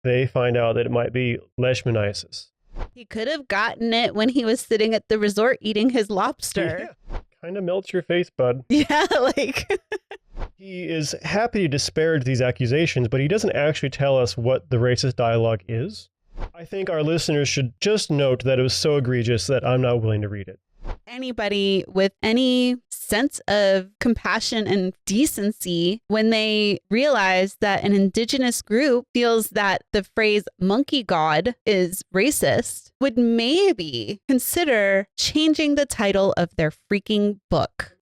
they find out that it might be leishmaniasis. He could have gotten it when he was sitting at the resort eating his lobster. Yeah, kind of melts your face, bud. Yeah, like... He is happy to disparage these accusations, but he doesn't actually tell us what the racist dialogue is. I think our listeners should just note that it was so egregious that I'm not willing to read it. Anybody with any sense of compassion and decency, when they realize that an indigenous group feels that the phrase monkey god is racist, would maybe consider changing the title of their freaking book.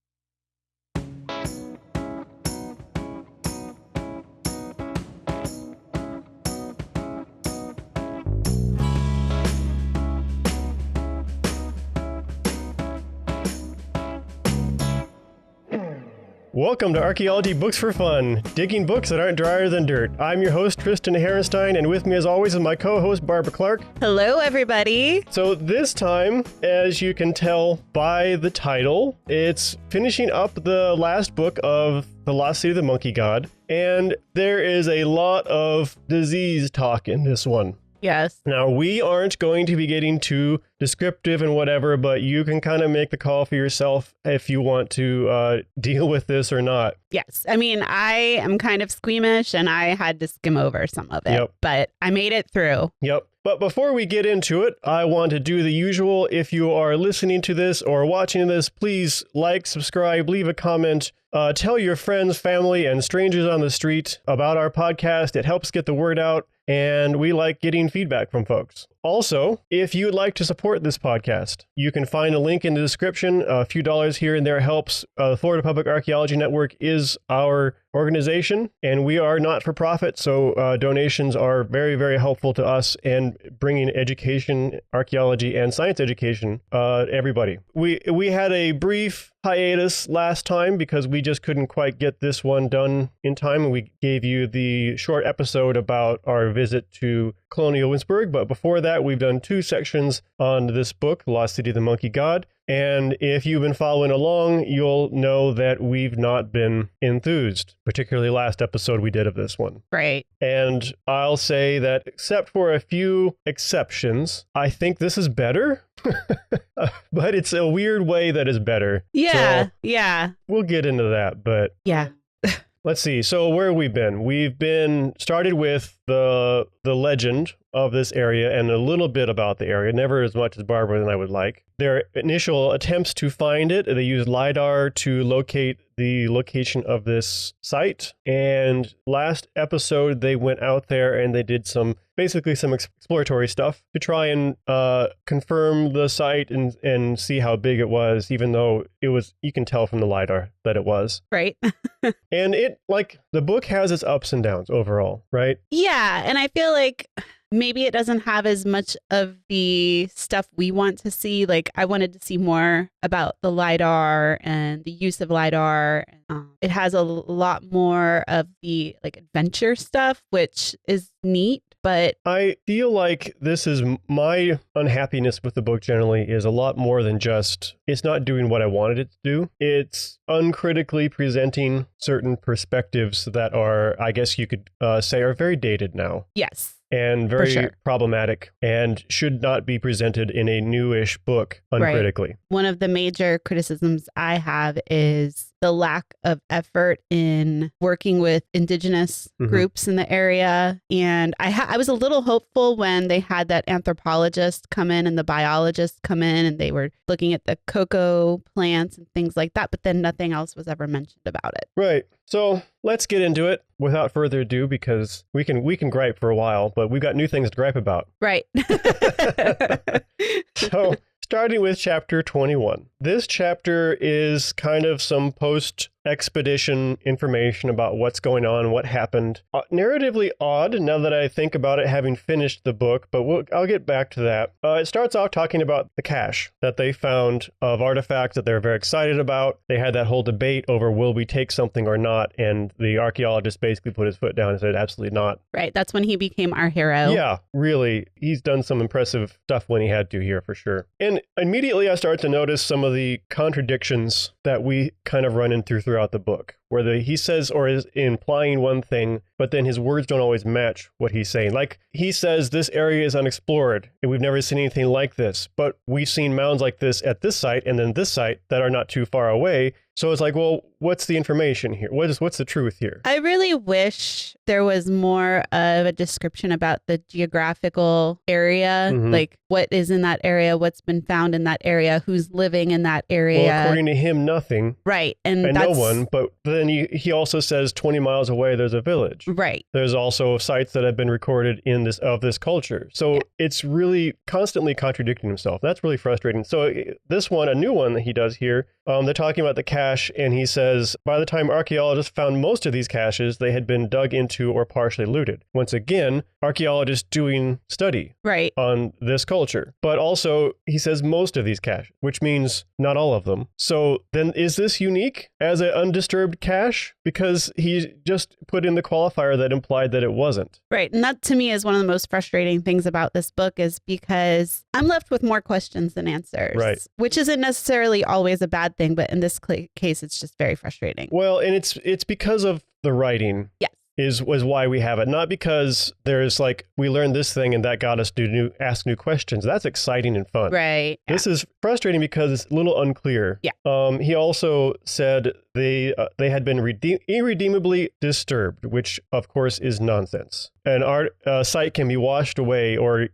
Welcome to Archaeology Books for Fun, digging books that aren't drier than dirt. I'm your host, Tristan Herenstein, and with me as always is my co-host, Barbara Clark. Hello, everybody. So this time, as you can tell by the title, it's finishing up the last book of The Lost City of the Monkey God, and there is a lot of disease talk in this one. Yes. Now, we aren't going to be getting too descriptive and whatever, but you can kind of make the call for yourself if you want to deal with this or not. Yes. I mean, I am kind of squeamish and I had to skim over some of it, but I made it through. Yep. But before we get into it, I want to do the usual. If you are listening to this or watching this, please like, subscribe, leave a comment. Tell your friends, family, and strangers on the street about our podcast. It helps get the word out, and we like getting feedback from folks. Also, if you'd like to support this podcast, you can find a link in the description. A few dollars here and there helps. The Florida Public Archaeology Network is our organization, and we are not for profit, so donations are very, very helpful to us and bringing education, archaeology, and science education to everybody. We had a brief hiatus last time because we just couldn't quite get this one done in time, and we gave you the short episode about our visit to Colonial Winsburg, but before that we've done 2 sections on this book, Lost City of the Monkey God, and if you've been following along, you'll know that we've not been enthused, particularly last episode we did of this one. Right. And I'll say that except for a few exceptions, I think this is better. But it's a weird way that is better. Yeah, so yeah. We'll get into that, but yeah. Let's see. So where have we been? We've been started with the legend of this area and a little bit about the area, never as much as Barbara than I would like. Their initial attempts to find it, they used LiDAR to locate the location of this site. And last episode, they went out there and they did basically some exploratory stuff to try and confirm the site and see how big it was, even though you can tell from the LiDAR that it was. Right. And the book has its ups and downs overall, right? Yeah. And I feel like maybe it doesn't have as much of the stuff we want to see. Like, I wanted to see more about the LiDAR and the use of LiDAR. It has a lot more of the adventure stuff, which is neat. But I feel like this is my unhappiness with the book generally is a lot more than just it's not doing what I wanted it to do. It's uncritically presenting certain perspectives that are, I guess you could say, are very dated now. Yes. And very problematic and should not be presented in a newish book uncritically. Right. One of the major criticisms I have is the lack of effort in working with indigenous groups in the area. And I was a little hopeful when they had that anthropologist come in and the biologist come in and they were looking at the cocoa plants and things like that. But then nothing else was ever mentioned about it. Right. So let's get into it without further ado, because we can gripe for a while, but we've got new things to gripe about. Right. So starting with chapter 21. This chapter is kind of some post-expedition information about what's going on, what happened. Narratively odd now that I think about it, having finished the book, but I'll get back to that. It starts off talking about the cache that they found of artifacts that they're very excited about. They had that whole debate over will we take something or not, and the archaeologist basically put his foot down and said absolutely not. Right, that's when he became our hero. Yeah, really. He's done some impressive stuff when he had to here for sure. And immediately I start to notice some of the contradictions that we kind of run into throughout the book. where he says or is implying one thing, but then his words don't always match what he's saying. Like he says, this area is unexplored and we've never seen anything like this, but we've seen mounds like this at this site and then this site that are not too far away. So it's like, well, what's the information here? What's the truth here? I really wish there was more of a description about the geographical area, like what is in that area, what's been found in that area, who's living in that area. Well, according to him, nothing. Right. And no one. But then he also says 20 miles away, there's a village. Right. There's also sites that have been recorded in this culture. So it's really constantly contradicting himself. That's really frustrating. So this one, a new one that he does here, they're talking about the cache, and he says, by the time archaeologists found most of these caches, they had been dug into or partially looted. Once again, archaeologists doing study on this culture. But also, he says most of these caches, which means not all of them. So then is this unique as an undisturbed cache? Because he just put in the qualifier that implied that it wasn't. Right. And that to me is one of the most frustrating things about this book, is because I'm left with more questions than answers. Right. Which isn't necessarily always a bad thing, but in this case, it's just very frustrating. Well, and it's because of the writing. Yes. Was why we have it. Not because there's like, we learned this thing and that got us to ask new questions. That's exciting and fun. Right. This is frustrating because it's a little unclear. Yeah. He also said they had been irredeemably disturbed, which of course is nonsense. An site can be washed away or,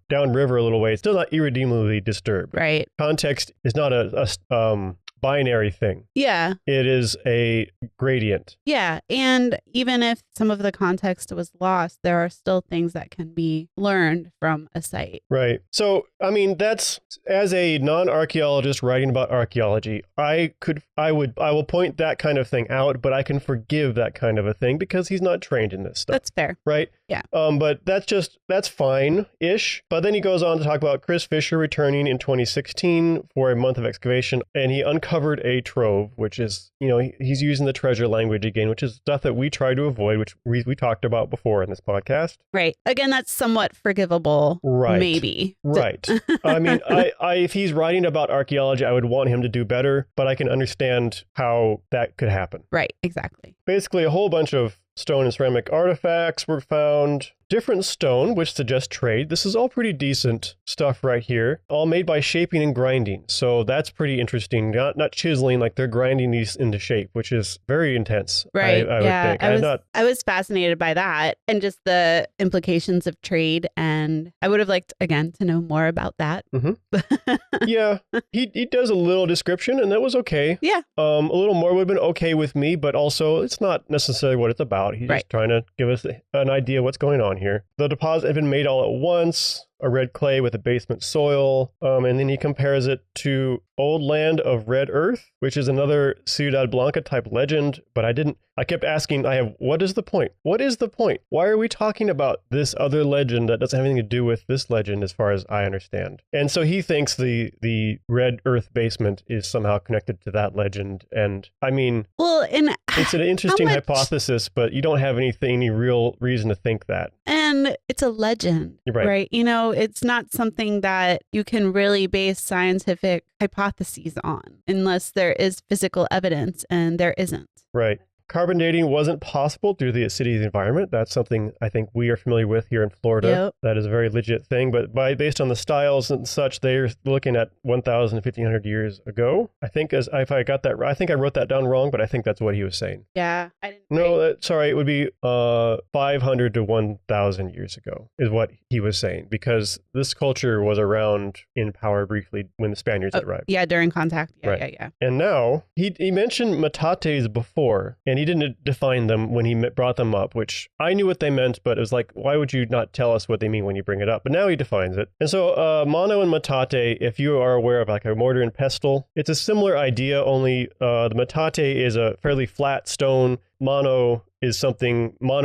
downriver a little way. It's still not irredeemably disturbed. Right. Context is not a binary thing. Yeah. It is a gradient. Yeah. And even if some of the context was lost, there are still things that can be learned from a site. Right. So, I mean, that's, as a non-archaeologist writing about archaeology, I will point that kind of thing out, but I can forgive that kind of a thing because he's not trained in this stuff. That's fair. Right? Yeah. But that's fine-ish. But then he goes on to talk about Chris Fisher returning in 2016 for a month of excavation, and he uncovered a trove, which is, he's using the treasure language again, which is stuff that we try to avoid, which we talked about before in this podcast. Right. Again, that's somewhat forgivable. Right. Maybe. Right. I mean, if he's writing about archaeology, I would want him to do better, but I can understand how that could happen. Right. Exactly. Basically, a whole bunch of stone and ceramic artifacts were found. Different stone, which suggests trade. This is all pretty decent stuff right here. All made by shaping and grinding. So that's pretty interesting. Not chiseling, like they're grinding these into shape, which is very intense. Right. I would think. I was fascinated by that and just the implications of trade. And I would have liked, again, to know more about that. Mm-hmm. Yeah. He does a little description, and that was okay. Yeah. A little more would have been okay with me, but also it's not necessarily what it's about. He's just trying to give us an idea what's going on here. The deposit had been made all at once, a red clay with a basement soil, and then he compares it to Old Land of Red Earth, which is another Ciudad Blanca type legend, but I kept asking, what is the point? What is the point? Why are we talking about this other legend that doesn't have anything to do with this legend as far as I understand? And so he thinks the Red Earth basement is somehow connected to that legend, and I mean, it's an interesting hypothesis, but you don't have any real reason to think that. And it's a legend, right? It's not something that you can really base scientific hypotheses on unless there is physical evidence, and there isn't. Right. Carbon dating wasn't possible due to the acidity of the environment. That's something I think we are familiar with here in Florida. Yep. That is a very legit thing. But based on the styles and such, they're looking at 1,000 to 1,500 years ago. I think if I got that right, I think I wrote that down wrong, but I think that's what he was saying. Yeah. I didn't. No, sorry, it would be 500 to 1,000 years ago is what he was saying, because this culture was around in power briefly when the Spaniards arrived. Yeah, during contact. Yeah. And now he mentioned metates before, and he didn't define them when he brought them up, which I knew what they meant, but it was like, why would you not tell us what they mean when you bring it up? But now he defines it. And so mono and metate, if you are aware of like a mortar and pestle, it's a similar idea, only the metate is a fairly flat stone. Mono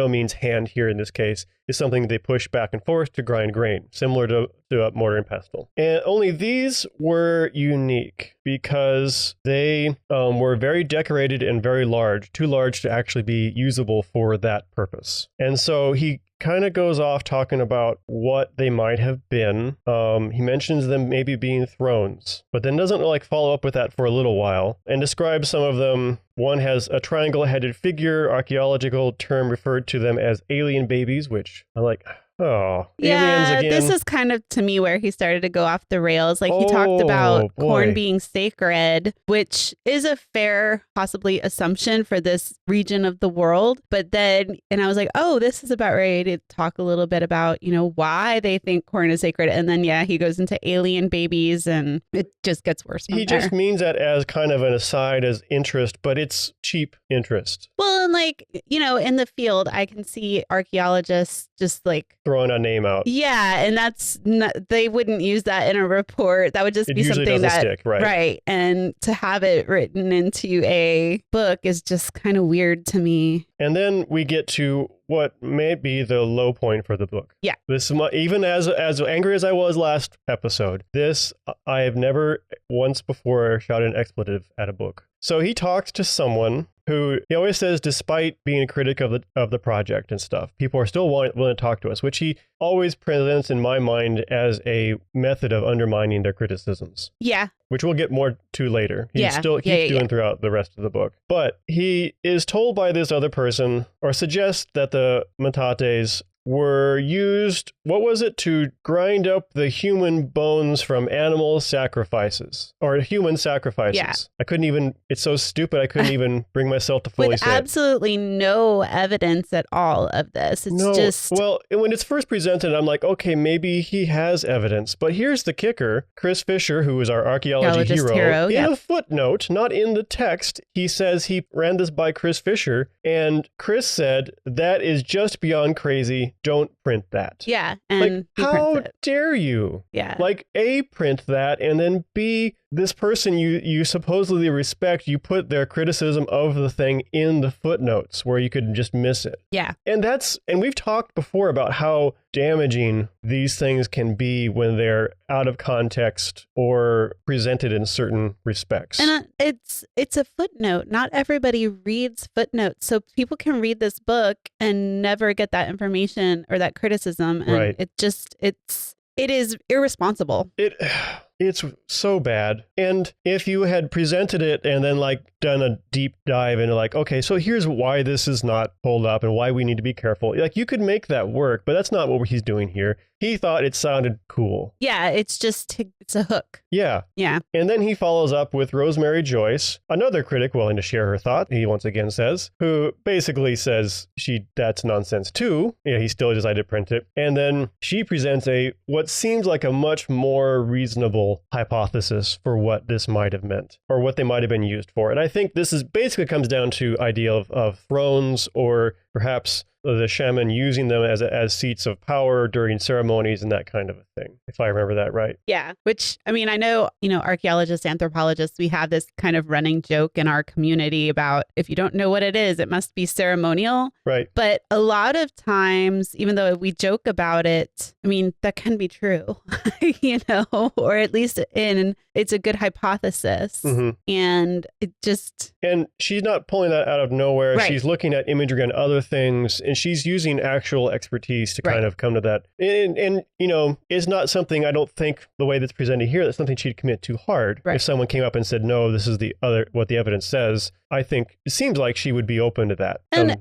means hand here in this case, is something they push back and forth to grind grain, similar to a mortar and pestle. And only these were unique because they were very decorated and very large, too large to actually be usable for that purpose. And so he kind of goes off talking about what they might have been. He mentions them maybe being thrones, but then doesn't like follow up with that for a little while and describes some of them. One has a triangle-headed figure. Archaeological term referred to them as alien babies, which I like. Oh, aliens again. This is kind of to me where he started to go off the rails. Like he talked about corn being sacred, which is a fair possibly assumption for this region of the world. But then, and I was like, oh, this is about ready to talk a little bit about, why they think corn is sacred. And then, he goes into alien babies and it just gets worse. He just means that as kind of an aside, as interest, but it's cheap interest. Well, and like, in the field, I can see archaeologists just like throwing a name out. Yeah. And that's not, they wouldn't use that in a report. That would just be something that stick, right. And to have it written into a book is just kind of weird to me. And then we get to what may be the low point for the book. Yeah. This is even as angry as I was last episode, this I have never once before shouted an expletive at a book. So he talks to someone who he always says, despite being a critic of the project and stuff, people are still willing to talk to us, which he always presents in my mind as a method of undermining their criticisms. Yeah. Which we'll get more to later. He's doing throughout the rest of the book. But he is told by this other person, or suggests that the metates were used, what was it, to grind up the human bones from animal sacrifices, or human sacrifices. Yeah. I couldn't even, it's so stupid, I couldn't even bring myself to fully say it. With absolutely no evidence at all of this. It's just... Well, when it's first presented, I'm like, okay, maybe he has evidence. But here's the kicker. Chris Fisher, who is our archaeology hero, in a footnote, not in the text, he says he ran this by Chris Fisher, and Chris said, that is just beyond crazy. Don't print that. Yeah. And like, how dare you? Yeah. Like, A, print that, and then B, this person you supposedly respect, you put their criticism of the thing in the footnotes where you could just miss it. Yeah. And we've talked before about how damaging these things can be when they're out of context or presented in certain respects. And it's a footnote. Not everybody reads footnotes. So people can read this book and never get that information or that criticism. And right. It is irresponsible. It's so bad. And if you had presented it and then like done a deep dive into like, okay, so here's why this is not pulled up and why we need to be careful. Like you could make that work, but that's not what he's doing here. He thought it sounded cool. Yeah, it's a hook. Yeah. Yeah. And then he follows up with Rosemary Joyce, another critic willing to share her thought, he once again says, who basically says that's nonsense too. Yeah, he still decided to print it. And then she presents what seems like a much more reasonable hypothesis for what this might have meant or what they might have been used for. And I think this is basically comes down to idea of thrones, or perhaps the shaman using them as seats of power during ceremonies and that kind of a thing, if I remember that right. Yeah, which, I mean, I know, archaeologists, anthropologists, we have this kind of running joke in our community about if you don't know what it is, it must be ceremonial. Right. But a lot of times, even though we joke about it, I mean, that can be true, or at least it's a good hypothesis. Mm-hmm. And it just... And she's not pulling that out of nowhere. Right. She's looking at imagery and other things, and she's using actual expertise to kind of come to that. And it's not something, I don't think, the way that's presented here, that's something she'd commit too hard. Right. If someone came up and said, no, this is what the evidence says, I think it seems like she would be open to that. And,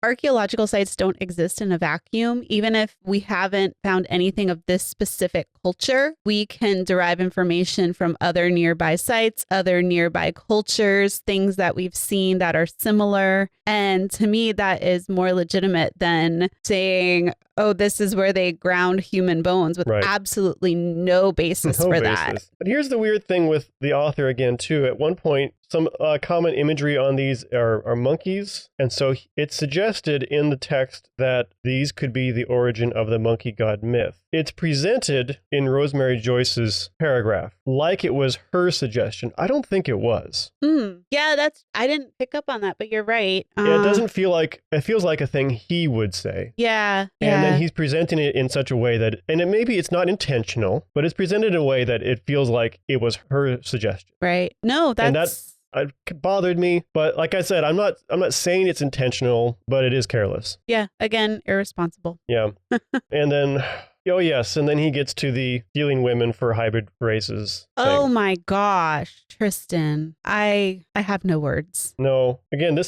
archaeological sites don't exist in a vacuum. Even if we haven't found anything of this specific culture, we can derive information from other nearby sites, other nearby cultures, things that we've seen that are similar. And to me, that is more legitimate than saying, oh, this is where they ground human bones with absolutely no basis for that. But here's the weird thing with the author again, too. At one point, some common imagery on these are monkeys. And so it's suggested in the text that these could be the origin of the monkey god myth. It's presented in Rosemary Joyce's paragraph like it was her suggestion. I don't think it was. Yeah, I didn't pick up on that, but you're right. It doesn't feel like, it feels like a thing he would say. Yeah. And then he's presenting it in such a way that, and maybe it's not intentional, but it's presented in a way that it feels like it was her suggestion. Right. No, It bothered me. But like I said, I'm not saying it's intentional, but it is careless. Yeah. Again, irresponsible. Yeah. And then, oh yes, and then he gets to the stealing women for hybrid races thing. Oh my gosh, Tristan. I have no words. No. Again,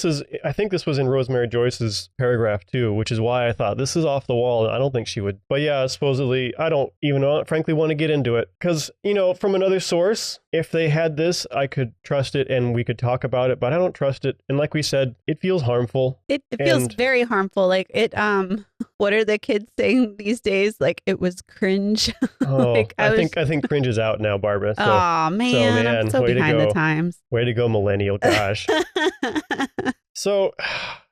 I think this was in Rosemary Joyce's paragraph too, which is why I thought this is off the wall. I don't think she would. But yeah, supposedly, I don't even frankly want to get into it. Because, from another source, if they had this, I could trust it and we could talk about it, but I don't trust it. And like we said, it feels harmful. It feels very harmful. Like it, what are the kids saying these days? Like it was cringe. Oh, like I think cringe is out now, Barbara. So, oh man, I'm so behind the times. Way to go, millennial. Gosh. So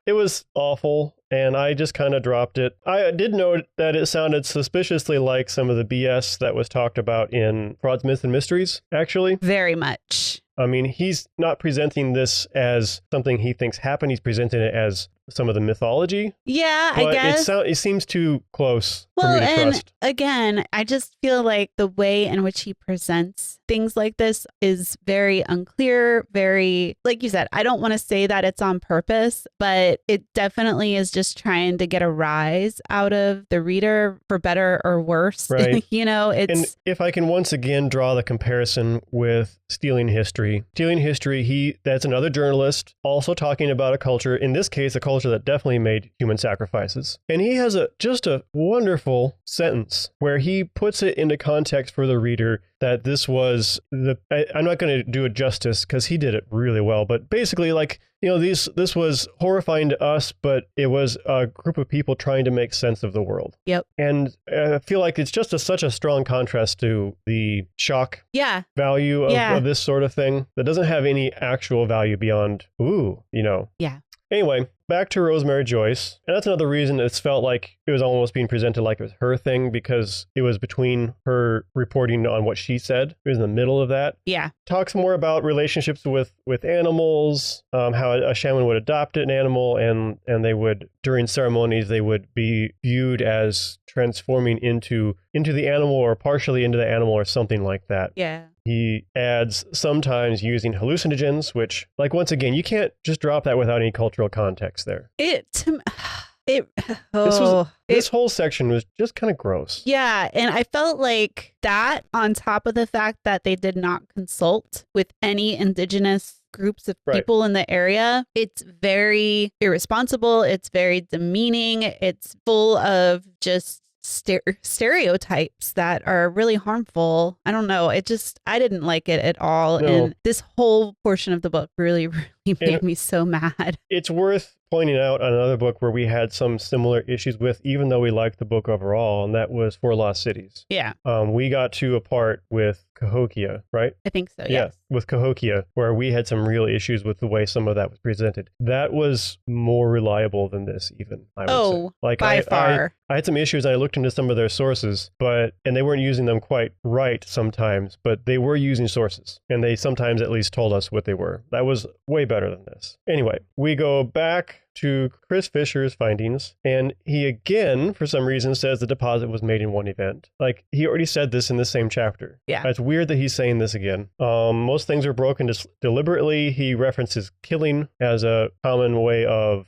it was awful, and I just kind of dropped it. I did note that it sounded suspiciously like some of the BS that was talked about in Frauds, Myths, and Mysteries, actually. Very much. I mean, he's not presenting this as something he thinks happened. He's presenting it as some of the mythology. Yeah, I guess. It seems too close for me to trust. Again, I just feel like the way in which he presents things like this is very unclear, very, like you said, I don't want to say that it's on purpose, but it definitely is just trying to get a rise out of the reader for better or worse. Right. It's... And if I can once again draw the comparison with Stealing History. Stealing History, that's another journalist also talking about a culture, in this case, a culture that definitely made human sacrifices. And he has just a wonderful sentence where he puts it into context for the reader that this was I'm not going to do it justice because he did it really well, but basically this was horrifying to us, but it was a group of people trying to make sense of the world. Yep. And I feel like it's just such a strong contrast to the shock value of this sort of thing that doesn't have any actual value beyond, Yeah. Anyway, back to Rosemary Joyce. And that's another reason it's felt like it was almost being presented like it was her thing, because it was between her reporting on what she said. It was in the middle of that. Yeah. Talks more about relationships with animals, how a shaman would adopt an animal, and they would, during ceremonies, they would be viewed as transforming into the animal or partially into the animal or something like that. Yeah. He adds sometimes using hallucinogens, which, like, once again, you can't just drop that without any cultural context there. This whole section was just kind of gross. Yeah, and I felt like that, on top of the fact that they did not consult with any indigenous groups of people in the area, it's very irresponsible. It's very demeaning. It's full of just stereotypes that are really harmful. I don't know. I didn't like it at all. No. And this whole portion of the book really made me so mad. It's worth pointing out another book where we had some similar issues with, even though we liked the book overall, and that was Four Lost Cities. Yeah. We got to a part with Cahokia, right? I think so, yes. With Cahokia, where we had some real issues with the way some of that was presented. That was more reliable than this, even, I would say. Like, by far. I had some issues, and I looked into some of their sources, and they weren't using them quite right sometimes, but they were using sources, and they sometimes at least told us what they were. That was way better than this. Anyway, we go back to Chris Fisher's findings, and he again, for some reason, says the deposit was made in one event. Like, he already said this in the same chapter. Yeah. It's weird that he's saying this again. Most things are broken deliberately. He references killing as a common way of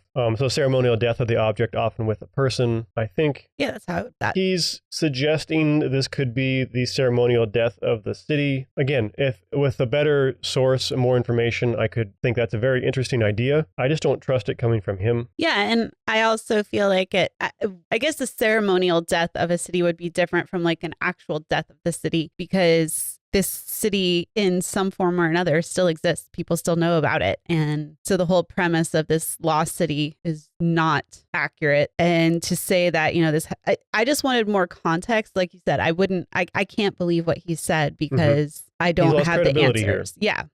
ceremonial death of the object, often with a person, I think. Yeah, that's how that. He's suggesting this could be the ceremonial death of the city. Again, if with a better source, more information, I could think that's a very interesting idea. I just don't trust it coming from him. Yeah, and I also feel like I guess the ceremonial death of a city would be different from like an actual death of the city, because this city in some form or another still exists. People still know about it. And so the whole premise of this lost city is not accurate. And to say that, I just wanted more context. Like you said, I can't believe what he said, because I don't have the answers. Yeah.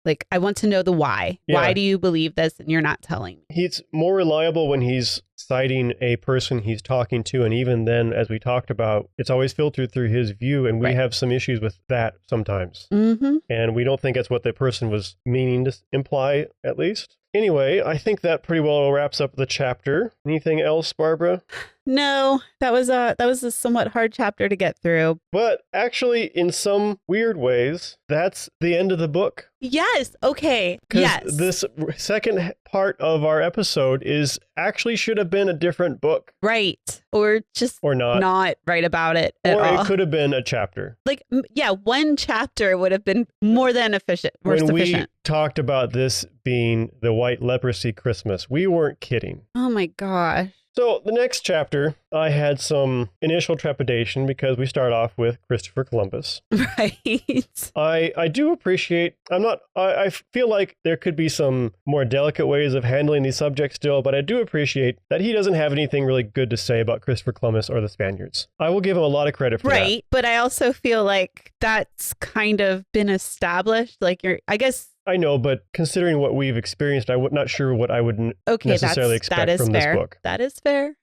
Like, I want to know the why. Yeah. Why do you believe this and you're not telling me? He's more reliable when he's citing a person he's talking to. And even then, as we talked about, it's always filtered through his view. And we have some issues with that sometimes. Mm-hmm. And we don't think that's what the person was meaning to imply, at least. Anyway, I think that pretty well wraps up the chapter. Anything else, Barbara? No, that was a somewhat hard chapter to get through. But actually, in some weird ways, that's the end of the book. Yes. Okay. Yes. This second part of our episode is actually should have been a different book. Right. Or just or not write about it at or all. It could have been a chapter. Like, yeah, one chapter would have been more than sufficient. We talked about this being the white leprosy Christmas, we weren't kidding. Oh my gosh. So the next chapter, I had some initial trepidation because we start off with Christopher Columbus. Right. I do appreciate, I feel like there could be some more delicate ways of handling these subjects still, but I do appreciate that he doesn't have anything really good to say about Christopher Columbus or the Spaniards. I will give him a lot of credit for that. Right. But I also feel like that's kind of been established. Like I guess. I know, but considering what we've experienced, I'm not sure what I would necessarily expect from this book. That is fair.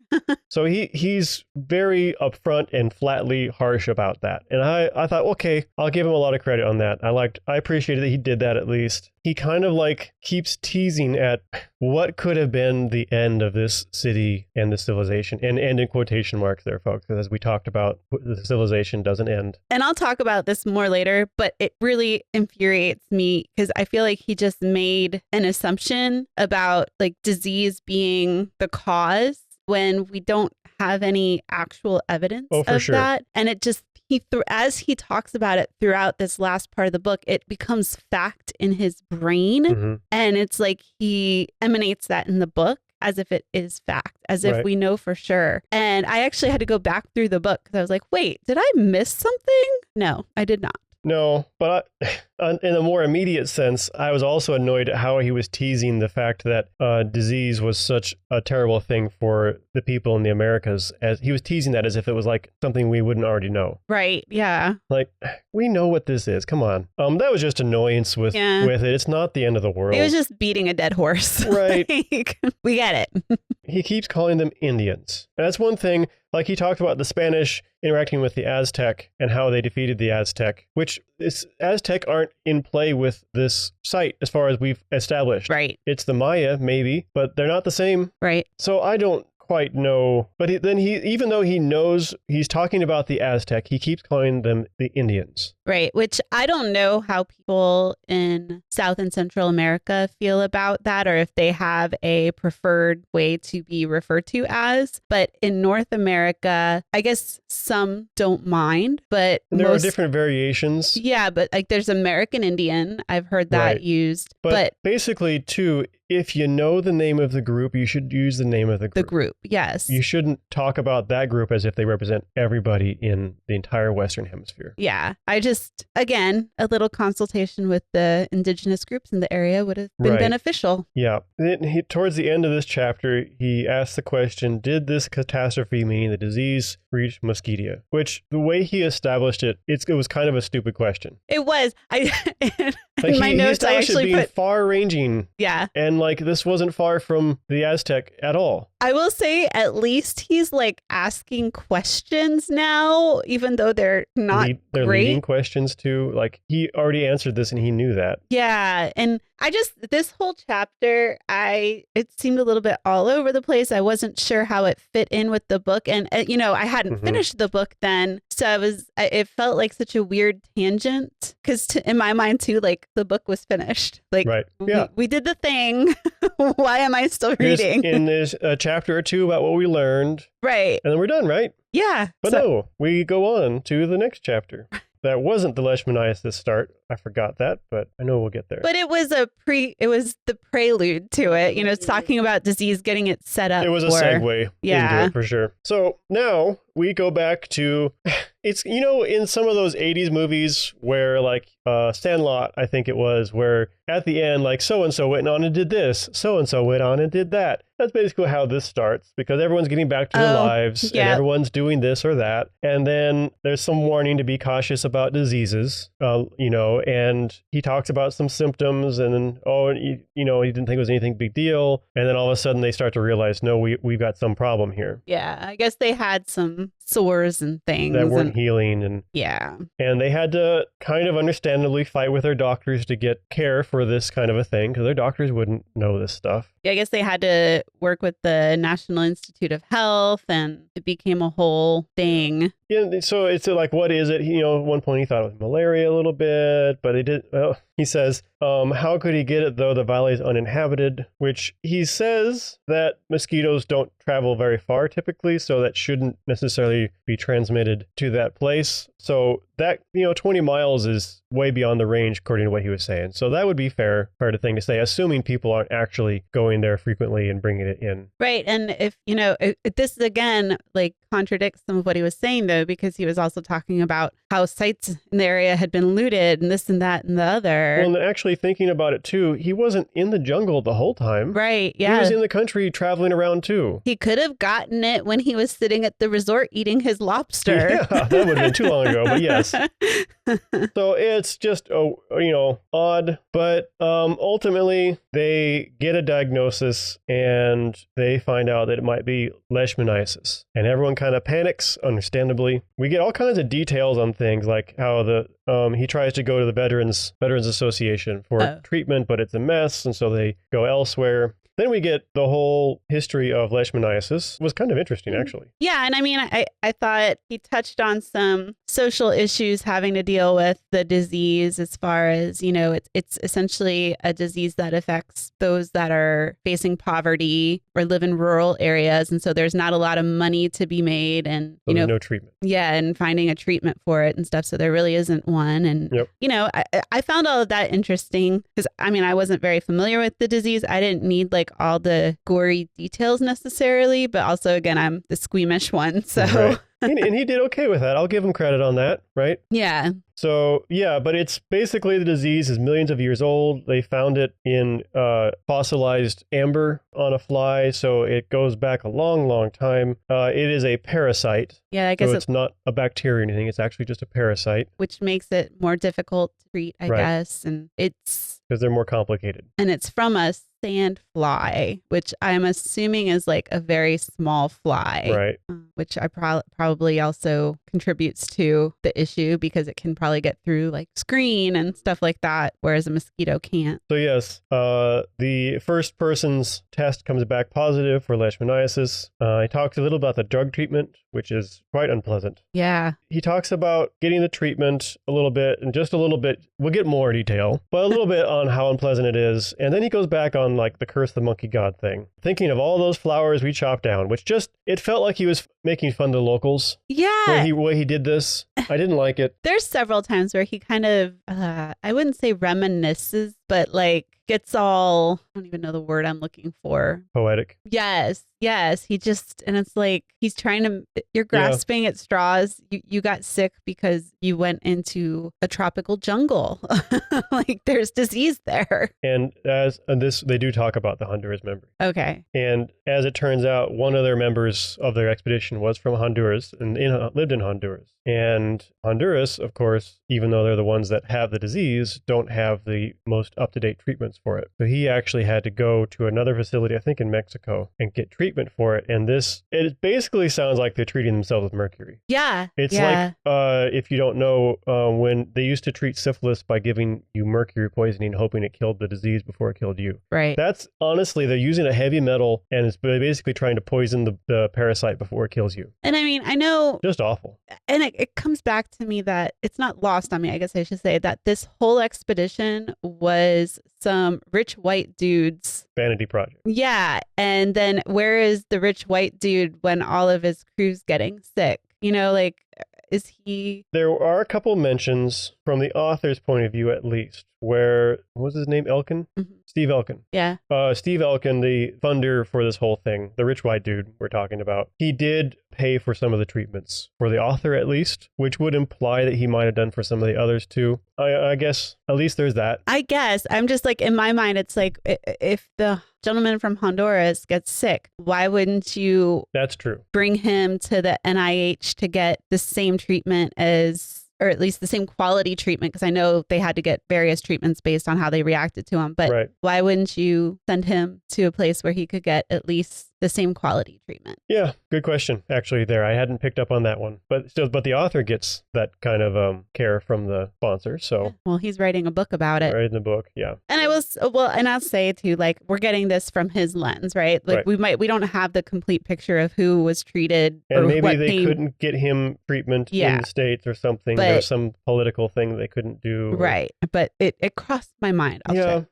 So he's very upfront and flatly harsh about that. And I thought, okay, I'll give him a lot of credit on that. I appreciated that he did that at least. He kind of like keeps teasing at what could have been the end of this city and the civilization. And end in quotation marks there, folks, because as we talked about, the civilization doesn't end. And I'll talk about this more later, but it really infuriates me because I feel like he just made an assumption about like disease being the cause when we don't have any actual evidence of that. And it just, as he talks about it throughout this last part of the book, it becomes fact in his brain. Mm-hmm. And it's like he emanates that in the book as if it is fact, as if we know for sure. And I actually had to go back through the book because I was like, wait, did I miss something? No, I did not. No, but in a more immediate sense, I was also annoyed at how he was teasing the fact that disease was such a terrible thing for the people in the Americas. As he was teasing that as if it was like something we wouldn't already know. Right. Yeah. Like, we know what this is. Come on. That was just annoyance with it. It's not the end of the world. It was just beating a dead horse. Right. Like, we get it. He keeps calling them Indians. And that's one thing. Like he talked about the Spanish interacting with the Aztec and how they defeated the Aztec, which Aztec aren't in play with this site as far as we've established. Right. It's the Maya, maybe, but they're not the same. Right. So I don't quite know. But then even though he knows he's talking about the Aztec, he keeps calling them the Indians. Right. Which I don't know how people in South and Central America feel about that, or if they have a preferred way to be referred to as. But in North America, I guess some don't mind, but there are different variations. Yeah, but like there's American Indian. I've heard that used. But basically, too, if you know the name of the group, you should use the name of the group. The group, yes. You shouldn't talk about that group as if they represent everybody in the entire Western Hemisphere. Yeah. I just, again, a little consultation with the indigenous groups in the area would have been beneficial. Yeah. Towards the end of this chapter, he asks the question, did this catastrophe mean the disease reached Musketia? Which, the way he established it, it was kind of a stupid question. It was. Like in my notes, I actually put far-ranging. Yeah. And like this wasn't far from the Aztec at all. I will say at least he's like asking questions now, even though they're not they're great. Leading questions too. Like he already answered this and he knew that. Yeah. And this whole chapter, it seemed a little bit all over the place. I wasn't sure how it fit in with the book. And, I hadn't finished the book then. So it felt like such a weird tangent because in my mind too, like the book was finished. Like we did the thing. Why am I still reading? There's a chapter or two about what we learned. Right. And then we're done, right? Yeah. But no, we go on to the next chapter. That wasn't the Leishmaniasis start. I forgot that, but I know we'll get there. But it was the prelude to it. It's talking about disease, getting it set up. It was a segue into it for sure. So now we go back to, it's, in some of those 80s movies where like Sandlot, I think it was, where at the end, like so-and-so went on and did this, so-and-so went on and did that. That's basically how this starts because everyone's getting back to their lives and everyone's doing this or that. And then there's some warning to be cautious about diseases, and he talks about some symptoms and then, he didn't think it was anything big deal. And then all of a sudden they start to realize, no, we've got some problem here. Yeah, I guess they had some sores and things. That weren't healing. And they had to kind of understandably fight with their doctors to get care for this kind of a thing, because their doctors wouldn't know this stuff. Yeah, I guess they had to work with the National Institute of Health, and it became a whole thing. Yeah, so it's like, what is it? At one point he thought it was malaria a little bit, but he says, how could he get it though the valley is uninhabited? Which he says that mosquitoes don't travel very far typically, so that shouldn't necessarily be transmitted to that place. So that, 20 miles is way beyond the range according to what he was saying. So that would be fair thing to say, assuming people aren't actually going there frequently and bringing it in. Right. And if this again, like, contradicts some of what he was saying though, because he was also talking about how sites in the area had been looted and this and that and the other. Well, and actually thinking about it too, he wasn't in the jungle the whole time. Right. Yeah. He was in the country traveling around too. He could have gotten it when he was sitting at the resort eating his lobster. Yeah, that would have been too long ago, but yes. So it's just, odd. But ultimately, they get a diagnosis and they find out that it might be leishmaniasis. And everyone kind of panics, understandably. We get all kinds of details on things like how he tries to go to the Veterans Association for treatment, but it's a mess. And so they go elsewhere. Then we get the whole history of leishmaniasis. It was kind of interesting, actually. Yeah. And I mean, I thought he touched on some social issues having to deal with the disease, as far as, it's essentially a disease that affects those that are facing poverty or live in rural areas. And so there's not a lot of money to be made, and, so there's no treatment. Yeah. And finding a treatment for it and stuff. So there really isn't one. And, I found all of that interesting because, I wasn't very familiar with the disease. I didn't need all the gory details necessarily, but also, again, I'm the squeamish one. So right. And he did okay with that. I'll give him credit on that, right? Yeah. So, yeah, but it's basically, the disease is millions of years old. They found it in fossilized amber on a fly, so it goes back a long, long time. It is a parasite. Yeah, I guess so it's not a bacteria or anything. It's actually just a parasite. Which makes it more difficult to treat, I guess. And it's... because they're more complicated. And it's from a sand fly, which I'm assuming is like a very small fly. Right. Which I probably also contributes to the issue, because it can probably get through like screen and stuff like that, whereas a mosquito can't. So yes, the first person's test comes back positive for leishmaniasis. He talks a little about the drug treatment, which is quite unpleasant. Yeah. He talks about getting the treatment a little bit, and just a little bit, we'll get more detail, but a little bit on how unpleasant it is. And then he goes back on like the curse the monkey god thing, thinking of all those flowers we chopped down, which just, it felt like he was making fun of the locals. Yeah. Way he did this. I didn't like it. There's several times where he kind of, I wouldn't say reminisces, but like gets all, I don't even know the word I'm looking for. Poetic. Yes. He just, and it's like, he's trying to, you're grasping at straws. You got sick because you went into a tropical jungle. Like there's disease there. And they do talk about the Honduras member. Okay. And as it turns out, one of their members of their expedition was from Honduras and lived in Honduras. And Honduras, of course, even though they're the ones that have the disease, don't have the most up-to-date treatments for it. So he actually had to go to another facility, I think in Mexico, and get treatment for it. And it basically sounds like they're treating themselves with mercury. Yeah. It's like, if you don't know, when they used to treat syphilis by giving you mercury poisoning, hoping it killed the disease before it killed you. Right. That's honestly, they're using a heavy metal and it's basically trying to poison the parasite before it kills you. And I mean, I know. Just awful. And it comes back to me that it's not lost on me, I guess I should say, that this whole expedition was some rich white dudes. Vanity project. Yeah. And then where is the rich white dude when all of his crew's getting sick? Like, is he... There are a couple mentions from the author's point of view, at least, where, what was his name? Elkin? Mm-hmm. Steve Elkin. Yeah. Steve Elkin, the funder for this whole thing, the rich white dude we're talking about, he did pay for some of the treatments, for the author at least, which would imply that he might have done for some of the others too. I guess at least there's that. I guess. I'm just like, in my mind, it's like, if the gentleman from Honduras gets sick, why wouldn't you... That's true. ...bring him to the NIH to get the same treatment as... or at least the same quality treatment, because I know they had to get various treatments based on how they reacted to him. But Why wouldn't you send him to a place where he could get at least the same quality treatment? Yeah, good question. Actually, there I hadn't picked up on that one, but still, but the author gets that kind of care from the sponsor. So, well, he's writing a book about it. Right in the book, yeah. And I'll say too, like, we're getting this from his lens, right? Like, we don't have the complete picture of who was treated, and or maybe what they couldn't get him treatment in the States or something. There's some political thing they couldn't do, right? But it crossed my mind. And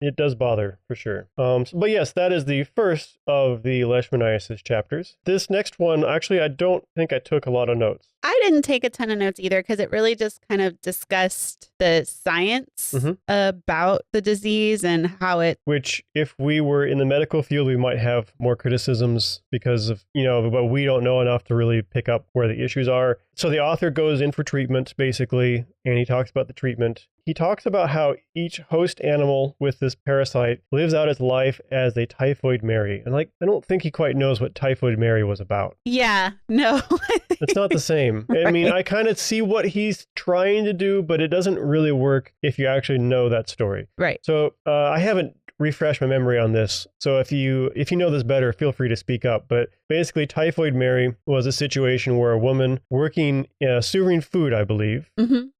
it does bother for sure. But yes, that is the first of the leishmaniasis chapters. This next one, actually, I don't think I took a lot of notes. I didn't take a ton of notes either, because it really just kind of discussed the science about the disease and how it... Which, if we were in the medical field, we might have more criticisms because of, but we don't know enough to really pick up where the issues are. So the author goes in for treatment, basically, and he talks about the treatment. He talks about how each host animal with this parasite lives out its life as a typhoid Mary. And I don't think he quite knows what typhoid Mary was about. Yeah, no. It's not the same. Right. I mean, I kind of see what he's trying to do, but it doesn't really work if you actually know that story. Right. So I haven't refreshed my memory on this. So if you know this better, feel free to speak up. But basically, typhoid Mary was a situation where a woman working serving food, I believe,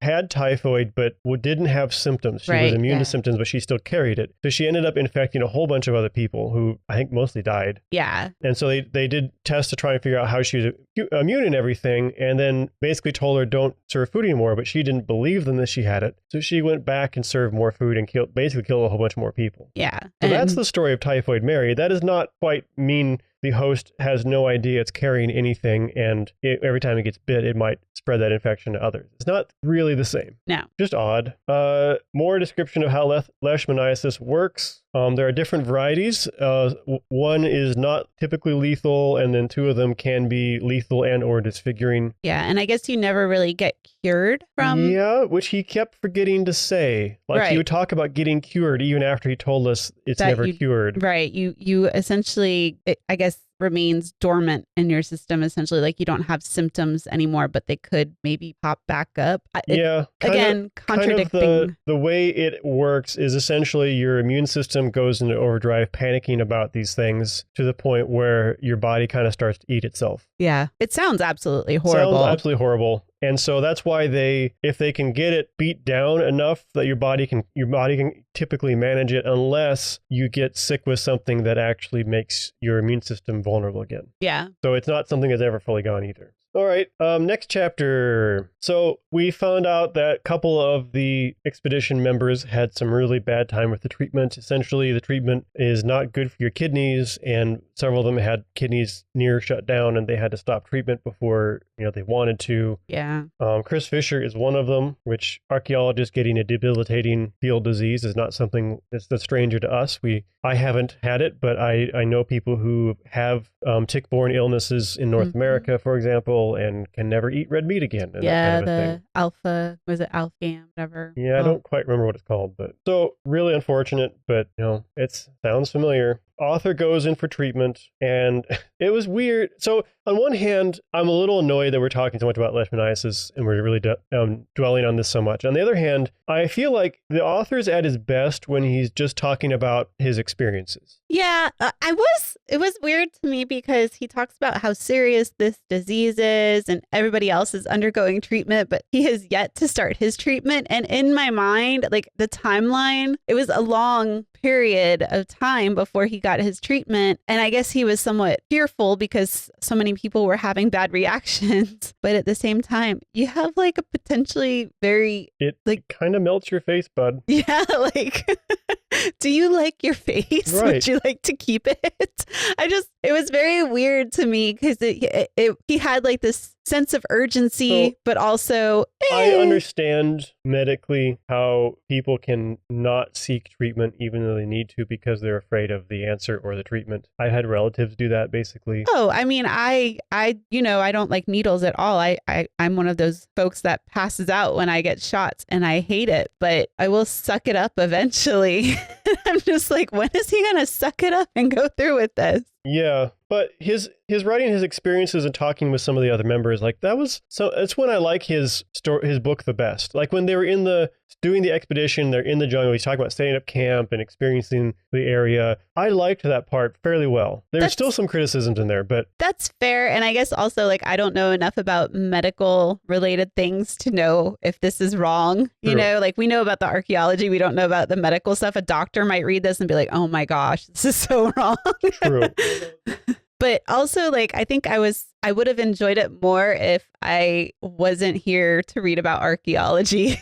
had typhoid, but didn't have symptoms. She was immune to symptoms, but she still carried it. So she ended up infecting a whole bunch of other people who I think mostly died. Yeah. And so they did tests to try and figure out how she was immune and everything, and then basically told her don't serve food anymore, but she didn't believe them that she had it. So she went back and served more food and killed a whole bunch more people. Yeah. So that's the story of typhoid Mary. That does not quite mean the host has no idea it's carrying anything, and every time it gets bit, it might spread that infection to others. It's not really the same. No. Just odd. More description of how leishmaniasis works. There are different varieties. One is not typically lethal, and then two of them can be lethal and or disfiguring. Yeah, and I guess you never really get cured from... Yeah, which he kept forgetting to say. He would talk about getting cured even after he told us it's never cured. Right. You essentially, I guess, remains dormant in your system, essentially. Like, you don't have symptoms anymore, but they could maybe pop back up. Contradicting. Kind of the way it works is essentially your immune system goes into overdrive, panicking about these things to the point where your body kind of starts to eat itself. Yeah. It sounds absolutely horrible. Sounds absolutely horrible. And so that's why if they can get it beat down enough that your body can typically manage it, unless you get sick with something that actually makes your immune system vulnerable again. Yeah. So it's not something that's ever fully gone either. All right, next chapter. So we found out that a couple of the expedition members had some really bad time with the treatment. Essentially, the treatment is not good for your kidneys, and several of them had kidneys near shut down, and they had to stop treatment before they wanted to. Yeah. Chris Fisher is one of them, which archaeologists getting a debilitating field disease is not something that's a stranger to us. I haven't had it, but I know people who have tick-borne illnesses in North America, for example, and can never eat red meat again. And yeah, that kind of a thing. alpha, was it alpha, whatever? Yeah, I don't quite remember what it's called, but so really unfortunate, but it sounds familiar. Author goes in for treatment, and it was weird. So on one hand, I'm a little annoyed that we're talking so much about leishmaniasis and we're really dwelling on this so much. On the other hand, I feel like the author's at his best when he's just talking about his experiences. Yeah, it was weird to me because he talks about how serious this disease is and everybody else is undergoing treatment, but he has yet to start his treatment. And in my mind, like the timeline, it was a long period of time before he got his treatment. And I guess he was somewhat fearful because so many people were having bad reactions. But at the same time, you have like a potentially very... It kind of melts your face, bud. Yeah, like... Do you like your face? Right. Would you like to keep it? It was very weird to me because he had like this sense of urgency, but also... I understand medically how people can not seek treatment even though they need to because they're afraid of the answer or the treatment. I've had relatives do that basically. Oh, I mean, I don't like needles at all. I'm one of those folks that passes out when I get shots and I hate it, but I will suck it up eventually. I'm just like, when is he going to suck it up and go through with this? Yeah, But his writing his experiences and talking with some of the other members, like that was so. It's when I like his book the best. Like when they were doing the expedition, they're in the jungle. He's talking about setting up camp and experiencing the area. I liked that part fairly well. There's still some criticisms in there, but that's fair. And I guess also like I don't know enough about medical related things to know if this is wrong. True. You know, like we know about the archaeology, we don't know about the medical stuff. A doctor might read this and be like, "Oh my gosh, this is so wrong." True. But also, like, I think I would have enjoyed it more if I wasn't here to read about archaeology.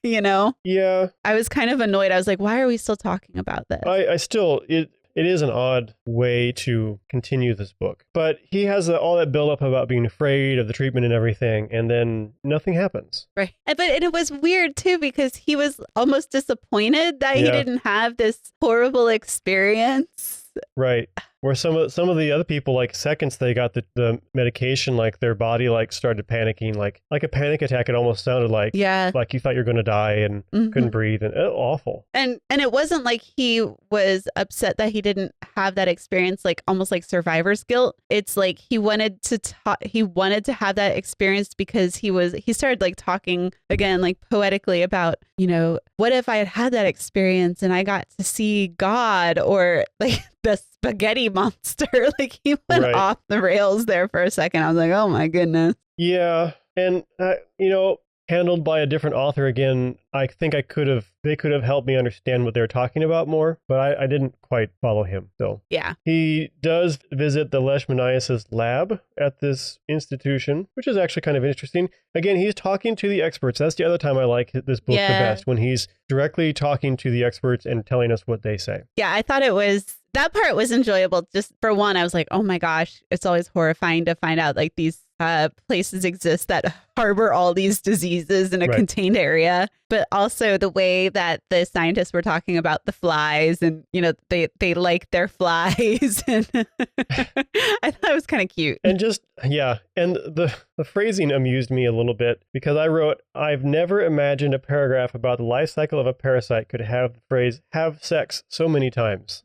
You know? Yeah. I was kind of annoyed. I was like, why are we still talking about this? It is an odd way to continue this book. But he has all that build up about being afraid of the treatment and everything, and then nothing happens. Right. But it was weird, too, because he was almost disappointed that he didn't have this horrible experience. Right. Where some of the other people, like seconds they got the medication, like their body like started panicking, like a panic attack. It almost sounded like like you thought you were going to die and couldn't breathe, and awful. And it wasn't like he was upset that he didn't have that experience, like almost like survivor's guilt. It's like he wanted to have that experience because he started like talking again like poetically about, you know, what if I had that experience and I got to see God or like the spaghetti monster. Like he went off the rails there for a second. I was like, oh my goodness. Yeah. And, you know, handled by a different author again, I think they could have helped me understand what they were talking about more, but I didn't quite follow him still. Yeah. He does visit the leishmaniasis lab at this institution, which is actually kind of interesting. Again, he's talking to the experts. That's the other time I like this book the best, when he's directly talking to the experts and telling us what they say. Yeah, I thought that part was enjoyable. Just for one, I was like, oh my gosh, it's always horrifying to find out like these places exist that harbor all these diseases in a contained area. But also the way that the scientists were talking about the flies and, you know, they like their flies. And I thought it was kind of cute. And and the phrasing amused me a little bit because I wrote, I've never imagined a paragraph about the life cycle of a parasite could have the phrase, have sex so many times.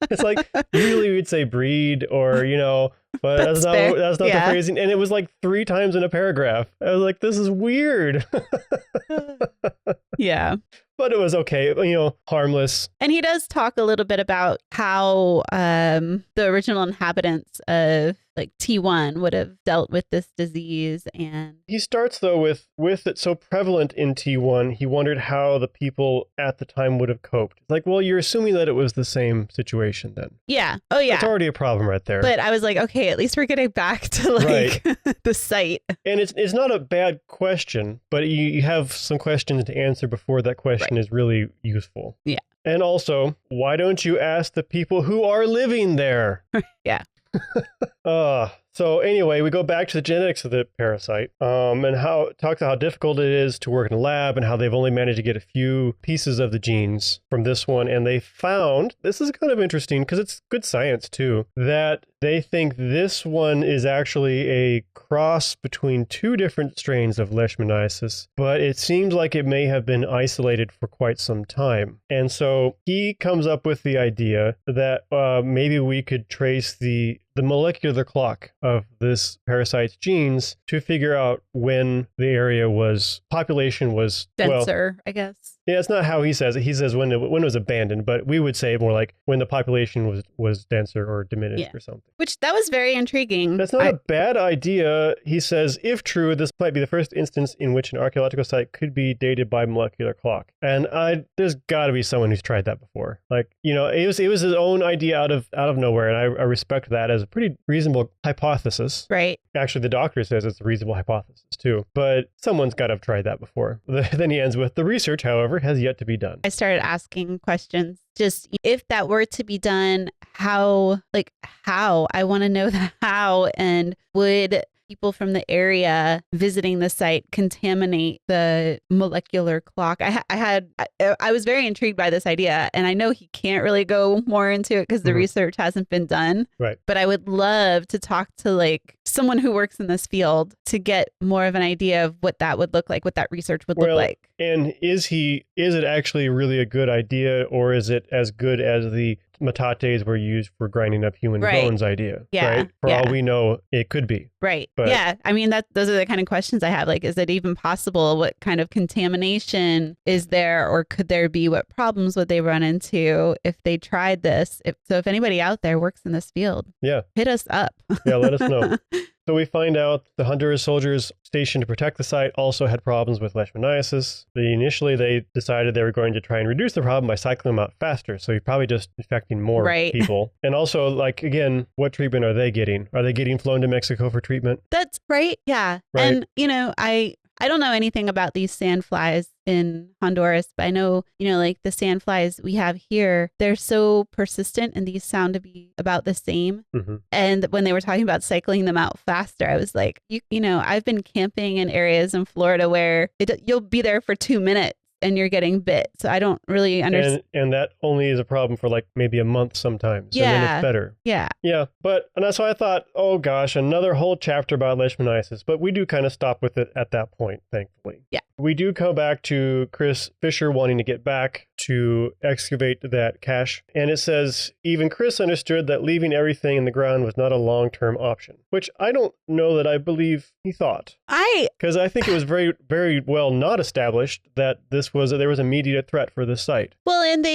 It's like, usually we'd say breed or, you know, but that's not the phrasing. And it was like 3 times in a paragraph. I was like, this is weird. Yeah. But it was okay, you know, harmless. And he does talk a little bit about how the original inhabitants of like T1 would have dealt with this disease. And he starts though with it so prevalent in T1, he wondered how the people at the time would have coped. It's like, well, you're assuming that it was the same situation then. Yeah. Oh yeah. It's already a problem right there. But I was like, okay, at least we're getting back to like the site. And it's not a bad question, but you have some questions to answer before that question is really useful. Yeah. And also, why don't you ask the people who are living there? Yeah. So anyway, we go back to the genetics of the parasite, and talk about how difficult it is to work in a lab and how they've only managed to get a few pieces of the genes from this one. And they found, this is kind of interesting because it's good science too, that they think this one is actually a cross between 2 different strains of leishmaniasis, but it seems like it may have been isolated for quite some time. And so he comes up with the idea that maybe we could trace the molecular clock of this parasite's genes to figure out when the population was denser, I guess. Yeah, it's not how he says it. He says when it was abandoned, but we would say more like when the population was denser or diminished or something. Which that was very intriguing. That's not a bad idea. He says, if true, this might be the first instance in which an archaeological site could be dated by molecular clock. And there's got to be someone who's tried that before. Like, you know, it was his own idea out of nowhere, and I respect that as a pretty reasonable hypothesis. Right. Actually, the doctor says it's a reasonable hypothesis too, but someone's got to have tried that before. Then he ends with, the research, however, has yet to be done. I started asking questions. Just if that were to be done, how? I want to know the how, and would people from the area visiting the site contaminate the molecular clock? I was very intrigued by this idea, and I know he can't really go more into it because the research hasn't been done. Right. But I would love to talk to someone who works in this field to get more of an idea of what that would look like, what that research would look like. And is it actually really a good idea, or is it as good as the metates were used for grinding up human bones idea? Yeah. Right? For all we know, it could be. Right. But, yeah. I mean, those are the kind of questions I have. Like, is it even possible? What kind of contamination is there, or could there be? What problems would they run into if they tried this? If anybody out there works in this field, hit us up. Yeah, let us know. So we find out the Honduras soldiers stationed to protect the site also had problems with leishmaniasis. Initially, they decided they were going to try and reduce the problem by cycling them out faster. So you're probably just infecting more people. And also, like, again, what treatment are they getting? Are they getting flown to Mexico for treatment? That's right. Yeah. Right. And, I don't know anything about these sandflies in Honduras, but I know, like the sandflies we have here, they're so persistent and these sound to be about the same. Mm-hmm. And when they were talking about cycling them out faster, I was like, I've been camping in areas in Florida where you'll be there for 2 minutes and you're getting bit. So I don't really understand. And that only is a problem for like maybe a month sometimes. Yeah. And then it's better. Yeah. Yeah. And that's why I thought, oh gosh, another whole chapter about leishmaniasis. But we do kind of stop with it at that point, thankfully. Yeah. We do go back to Chris Fisher wanting to get back to excavate that cache. And it says, even Chris understood that leaving everything in the ground was not a long-term option, which I don't know that I believe he thought. Because I think it was very, very well not established that there was immediate threat for this site. Well, and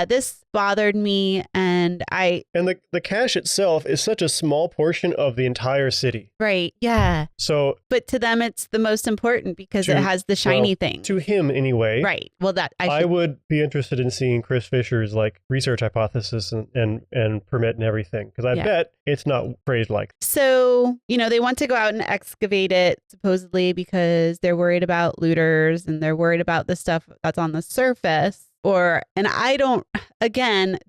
this bothered me, and the cache itself is such a small portion of the entire city. Right. Yeah. So, but to them, it's the most important because it has the shiny thing. To him, anyway. Right. Well, I would be interested in seeing Chris Fisher's like research hypothesis and permit and everything, because I bet it's not phrased like. So, they want to go out and excavate it supposedly because they're worried about looters and they're worried about the stuff that's on the surface.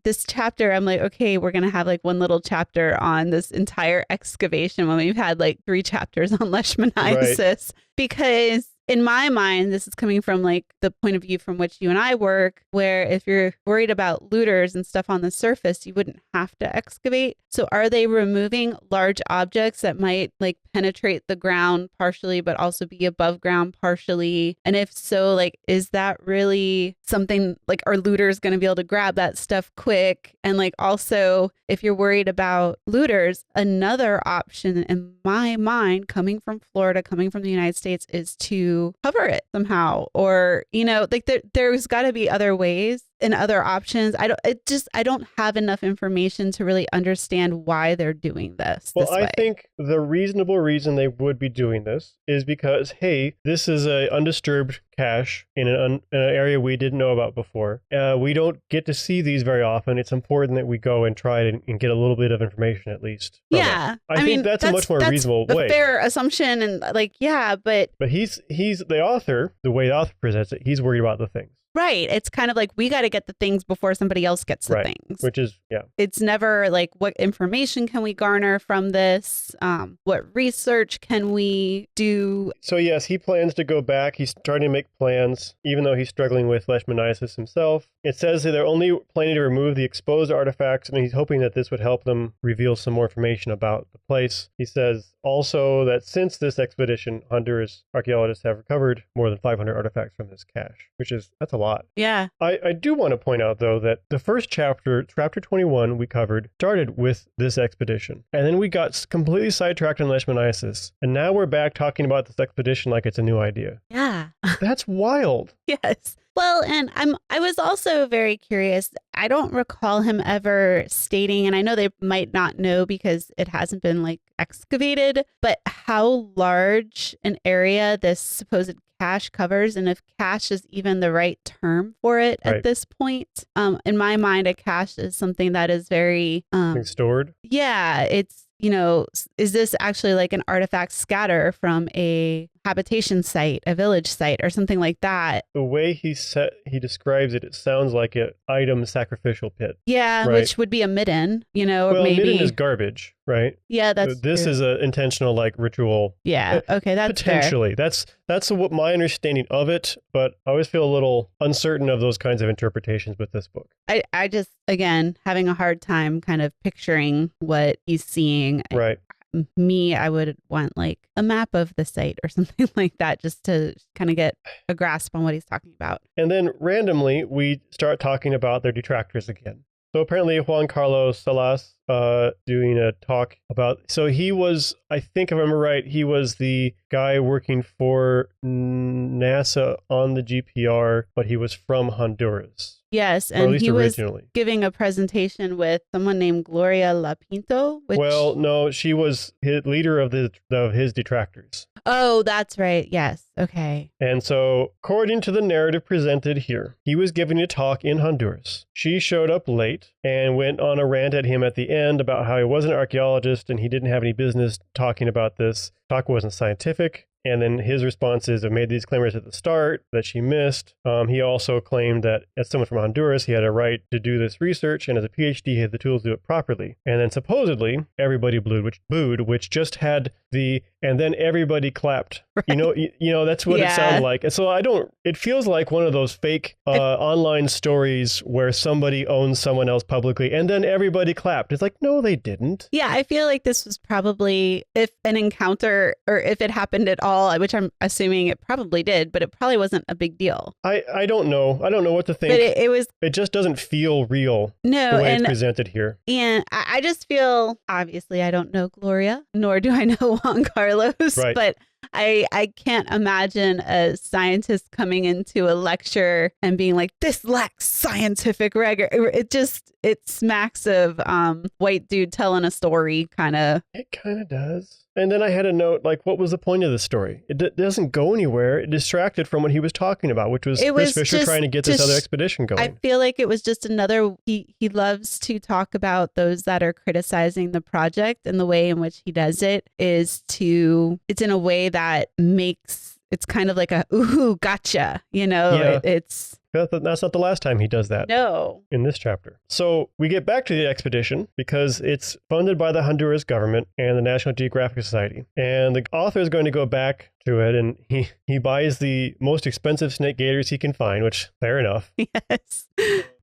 This chapter, I'm like, okay, we're going to have like one little chapter on this entire excavation when we've had like 3 chapters on leishmaniasis. Right. Because in my mind, this is coming from like the point of view from which you and I work, where if you're worried about looters and stuff on the surface, you wouldn't have to excavate. So are they removing large objects that might like penetrate the ground partially, but also be above ground partially? And if so, like, is that really something like, are looters going to be able to grab that stuff quick? And like, also, if you're worried about looters, another option in my mind, coming from Florida, coming from the United States, is to cover it somehow, or like there's got to be other ways and other options. I don't have enough information to really understand why they're doing this. Well, I think the reasonable reason they would be doing this is because, hey, this is an undisturbed cache in an area we didn't know about before. We don't get to see these very often. It's important that we go and try it and get a little bit of information at least. Yeah, I think that's a much more reasonable way. Fair assumption, and like, yeah, but he's the author. The way the author presents it, he's worried about the things. Right. It's kind of like we got to get the things before somebody else gets the things. Which is, It's never like, what information can we garner from this? What research can we do? So yes, he plans to go back. He's starting to make plans, even though he's struggling with leishmaniasis himself. It says that they're only planning to remove the exposed artifacts, and he's hoping that this would help them reveal some more information about the place. He says also that since this expedition, Honduras archaeologists have recovered more than 500 artifacts from this cache, that's a lot. Yeah. I do want to point out, though, that the first chapter 21 we covered, started with this expedition. And then we got completely sidetracked on leishmaniasis. And now we're back talking about this expedition like it's a new idea. Yeah. That's wild. Yes. Well, and I was also very curious. I don't recall him ever stating, and I know they might not know because it hasn't been like excavated, but how large an area this supposed cache covers, and if cache is even the right term for it at this point. In my mind, a cache is something that is very stored. Yeah, it's, is this actually like an artifact scatter from a habitation site, a village site, or something like that? The way he describes it, it sounds like an item sacrificial pit. Yeah, which would be a midden, or maybe. Midden is garbage, right? Yeah, that's this true. Is an intentional like ritual. Yeah, okay, that's potentially. Fair. That's what my understanding of it, but I always feel a little uncertain of those kinds of interpretations with this book. I just, again, having a hard time kind of picturing what he's seeing. Right. me, I would want like a map of the site or something like that, just to kind of get a grasp on what he's talking about. And then randomly, we start talking about their detractors again. So apparently Juan Carlos Salas doing a talk about, so he was, I think if I remember right, he was the guy working for NASA on the GPR, but he was from Honduras. Yes, and he originally was giving a presentation with someone named Gloria Lapinto. Well, no, she was his leader of his detractors. Oh, that's right. Yes. Okay. And so, according to the narrative presented here, he was giving a talk in Honduras. She showed up late and went on a rant at him at the end about how he was an archaeologist and he didn't have any business talking about this. Talk wasn't scientific. And then his response is, I made these disclaimers at the start that she missed. He also claimed that as someone from Honduras, he had a right to do this research, and as a PhD, he had the tools to do it properly. And then supposedly, everybody booed, which just had the, and then everybody clapped. Right. You know, that's what it sounded like. And so it feels like one of those fake online stories where somebody owns someone else publicly, and then everybody clapped. It's like, no, they didn't. Yeah, I feel like this was probably, if an encounter, or if it happened at all, which I'm assuming it probably did, but it probably wasn't a big deal. I don't know. I don't know what to think. But it just doesn't feel real. No, the way it's presented here. And I just feel, obviously, I don't know Gloria, nor do I know Juan Carlos, right. But I can't imagine a scientist coming into a lecture and being like, this lacks scientific rigor. It smacks of white dude telling a story kind of. It kind of does. And then I had a note, like, what was the point of the story? It doesn't go anywhere. It distracted from what he was talking about, which was Chris Fisher trying to get this other expedition going. I feel like it was just another, he loves to talk about those that are criticizing the project, and the way in which he does it is it's in a way that makes, it's kind of like a, ooh, gotcha, it's... That's not the last time he does that. No. In this chapter. So we get back to the expedition because it's funded by the Honduras government and the National Geographic Society. And the author is going to go back to it, and he buys the most expensive snake gators he can find, which, fair enough. Yes.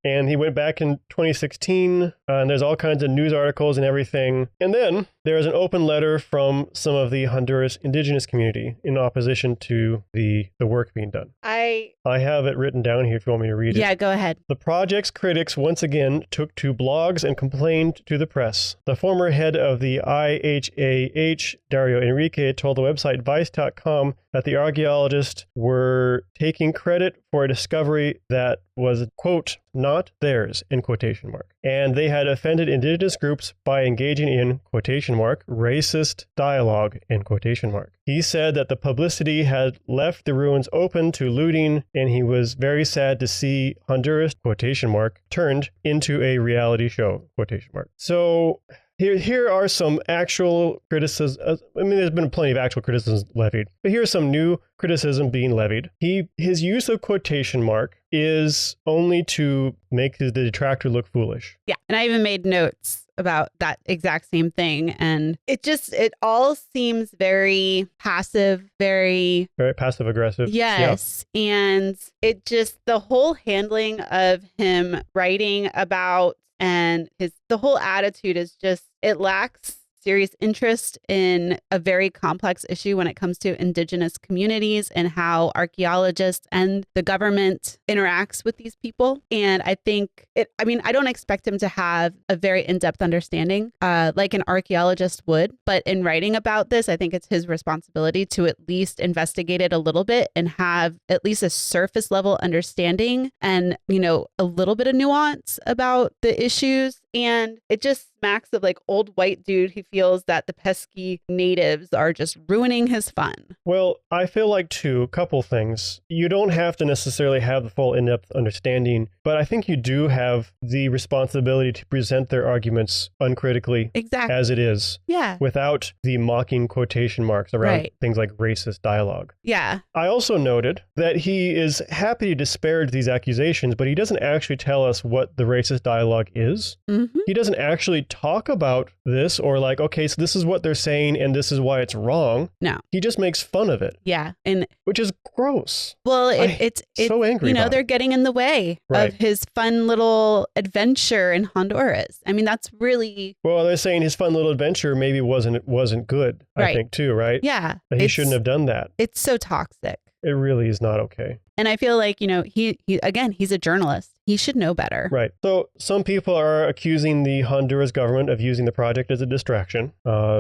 And he went back in 2016, and there's all kinds of news articles and everything. And then there's an open letter from some of the Honduras indigenous community in opposition to the work being done. I have it written down here if you want me to read it. Yeah, go ahead. The project's critics once again took to blogs and complained to the press. The former head of the IHAH, Dario Enrique, told the website Vice.com that the archaeologists were taking credit for a discovery that was, quote, not theirs, in quotation mark. And they had offended indigenous groups by engaging in, quotation mark, racist dialogue, in quotation mark. He said that the publicity had left the ruins open to looting, and he was very sad to see Honduras, quotation mark, turned into a reality show, quotation mark. So here are some actual criticisms. I mean, there's been plenty of actual criticisms levied, but here's some new criticism being levied. His use of quotation mark is only to make the detractor look foolish. Yeah, and I even made notes about that exact same thing, and it all seems very passive, very passive aggressive. Yes, yeah. And the whole handling of him writing about, and the whole attitude is just, it lacks serious interest in a very complex issue when it comes to indigenous communities and how archaeologists and the government interacts with these people. And I think I don't expect him to have a very in-depth understanding like an archaeologist would, but in writing about this, I think it's his responsibility to at least investigate it a little bit and have at least a surface level understanding and, a little bit of nuance about the issues. And it just smacks of like old white dude who feels that the pesky natives are just ruining his fun. Well, I feel like a couple things. You don't have to necessarily have the full in-depth understanding, but I think you do have the responsibility to present their arguments uncritically. Exactly. As it is. Yeah. Without the mocking quotation marks around things like racist dialogue. Yeah. I also noted that he is happy to disparage these accusations, but he doesn't actually tell us what the racist dialogue is. Mm-hmm. He doesn't actually talk about this or like, okay, so this is what they're saying and this is why it's wrong. No. He just makes fun of it. Yeah. And which is gross. well, it's so angry. You know, about they're it. getting in the way Right. of his fun little adventure in Honduras. I mean, that's really Well, they're saying his fun little adventure maybe wasn't good, I Right. think, too, right? yeah. That he shouldn't have done that. It's so toxic. It really is not okay. And I feel like, you know, he again, he's a journalist. He should know better. Right. So some people are accusing the Honduras government of using the project as a distraction.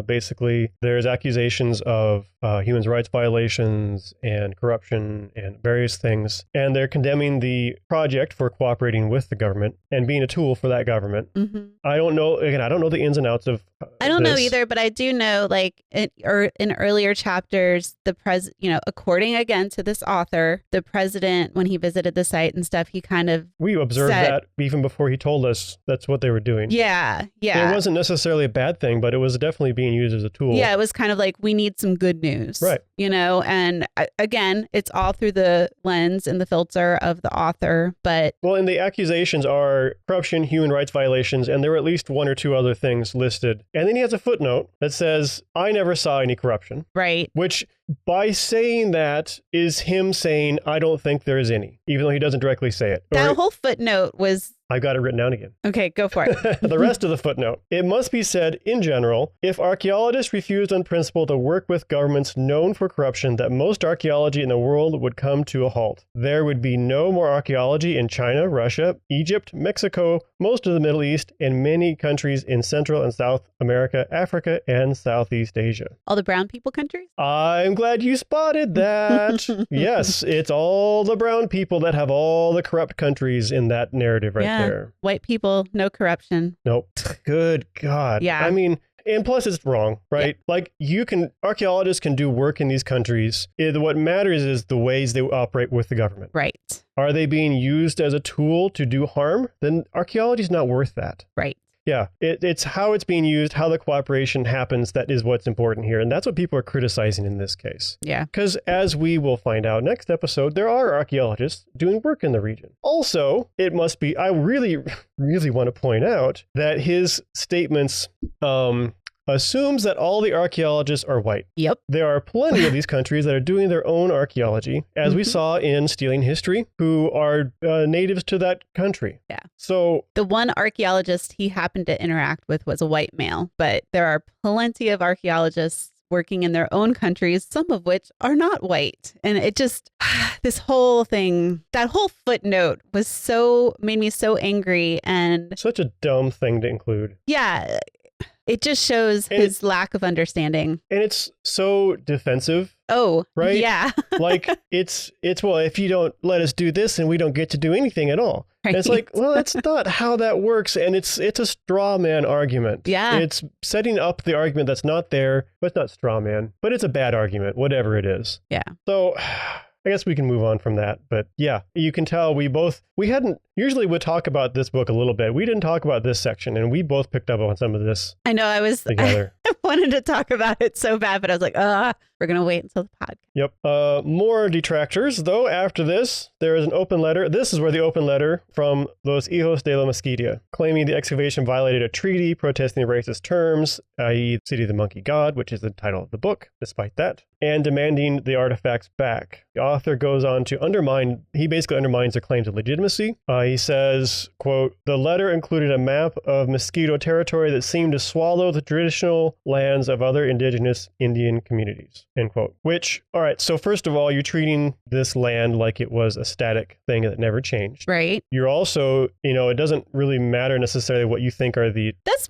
Basically, there's accusations of human rights violations and corruption and various things. And they're condemning the project for cooperating with the government and being a tool for that government. Mm-hmm. I don't know. Again, I don't know the ins and outs of I don't know this. either, but I do know, like, in earlier chapters, according again to this author, the president, when he visited the site and stuff, he kind of We observed said- that even before he told us that's what they were doing. yeah. It wasn't necessarily a bad thing, but it was definitely being used as a tool. Yeah, it was kind of like, we need some good news. Right. You know, and again, it's all through the lens and the filter of the author, but Well, and the accusations are corruption, human rights violations, and there were at least one or two other things listed. And then he has a footnote that says, I never saw any corruption, right. which by saying that is him saying, I don't think there is any, even though he doesn't directly say it. That whole footnote was, I've got it written down again. okay, go for it. The rest of the footnote. It must be said, in general, if archaeologists refused on principle to work with governments known for corruption, that most archaeology in the world would come to a halt. There would be no more archaeology in China, Russia, Egypt, Mexico, most of the Middle East, and many countries in Central and South America, Africa, and Southeast Asia. All the brown people countries? I'm glad you spotted that. Yes, it's all the brown people that have all the corrupt countries in that narrative right there. White people, no corruption. Nope. Good God. Yeah. I mean, and plus it's wrong, right? Yeah. Like archaeologists can do work in these countries. What matters is the ways they operate with the government. Right. Are they being used as a tool to do harm? Then archaeology is not worth that. Right. Yeah, it's how it's being used, how the cooperation happens that is what's important here. And that's what people are criticizing in this case. Yeah. Because as we will find out next episode, there are archaeologists doing work in the region. Also, it must be, I really, really want to point out that his statements assumes that all the archaeologists are white. Yep. There are plenty of these countries that are doing their own archaeology, as we saw in Stealing History, who are natives to that country. Yeah. So the one archaeologist he happened to interact with was a white male, but there are plenty of archaeologists working in their own countries, some of which are not white. And it just, this whole thing, that whole footnote made me so angry. And such a dumb thing to include. Yeah. It just shows his lack of understanding. And it's so defensive. Oh, right? Yeah. Like it's well, if you don't let us do this, and we don't get to do anything at all. Right. It's like, well, that's not how that works. And it's a straw man argument. Yeah. It's setting up the argument that's not there, but it's not straw man, but it's a bad argument, whatever it is. Yeah. So I guess we can move on from that. But yeah, you can tell usually we'd talk about this book a little bit. We didn't talk about this section, and we both picked up on some of this. I know together. I wanted to talk about it so bad, but I was like, we're going to wait until the podcast. Yep. More detractors, though. After this, there is an open letter. This is where the open letter from Los Hijos de la Mosquitia, claiming the excavation violated a treaty, protesting the racist terms, i.e. City of the Monkey God, which is the title of the book, despite that, and demanding the artifacts back. The author goes on to he basically undermines their claims of legitimacy. He says, quote, the letter included a map of mosquito territory that seemed to swallow the traditional lands of other indigenous Indian communities, end quote. Which, all right, so first of all, you're treating this land like it was a static thing that never changed. Right. You're also, it doesn't really matter necessarily what you think are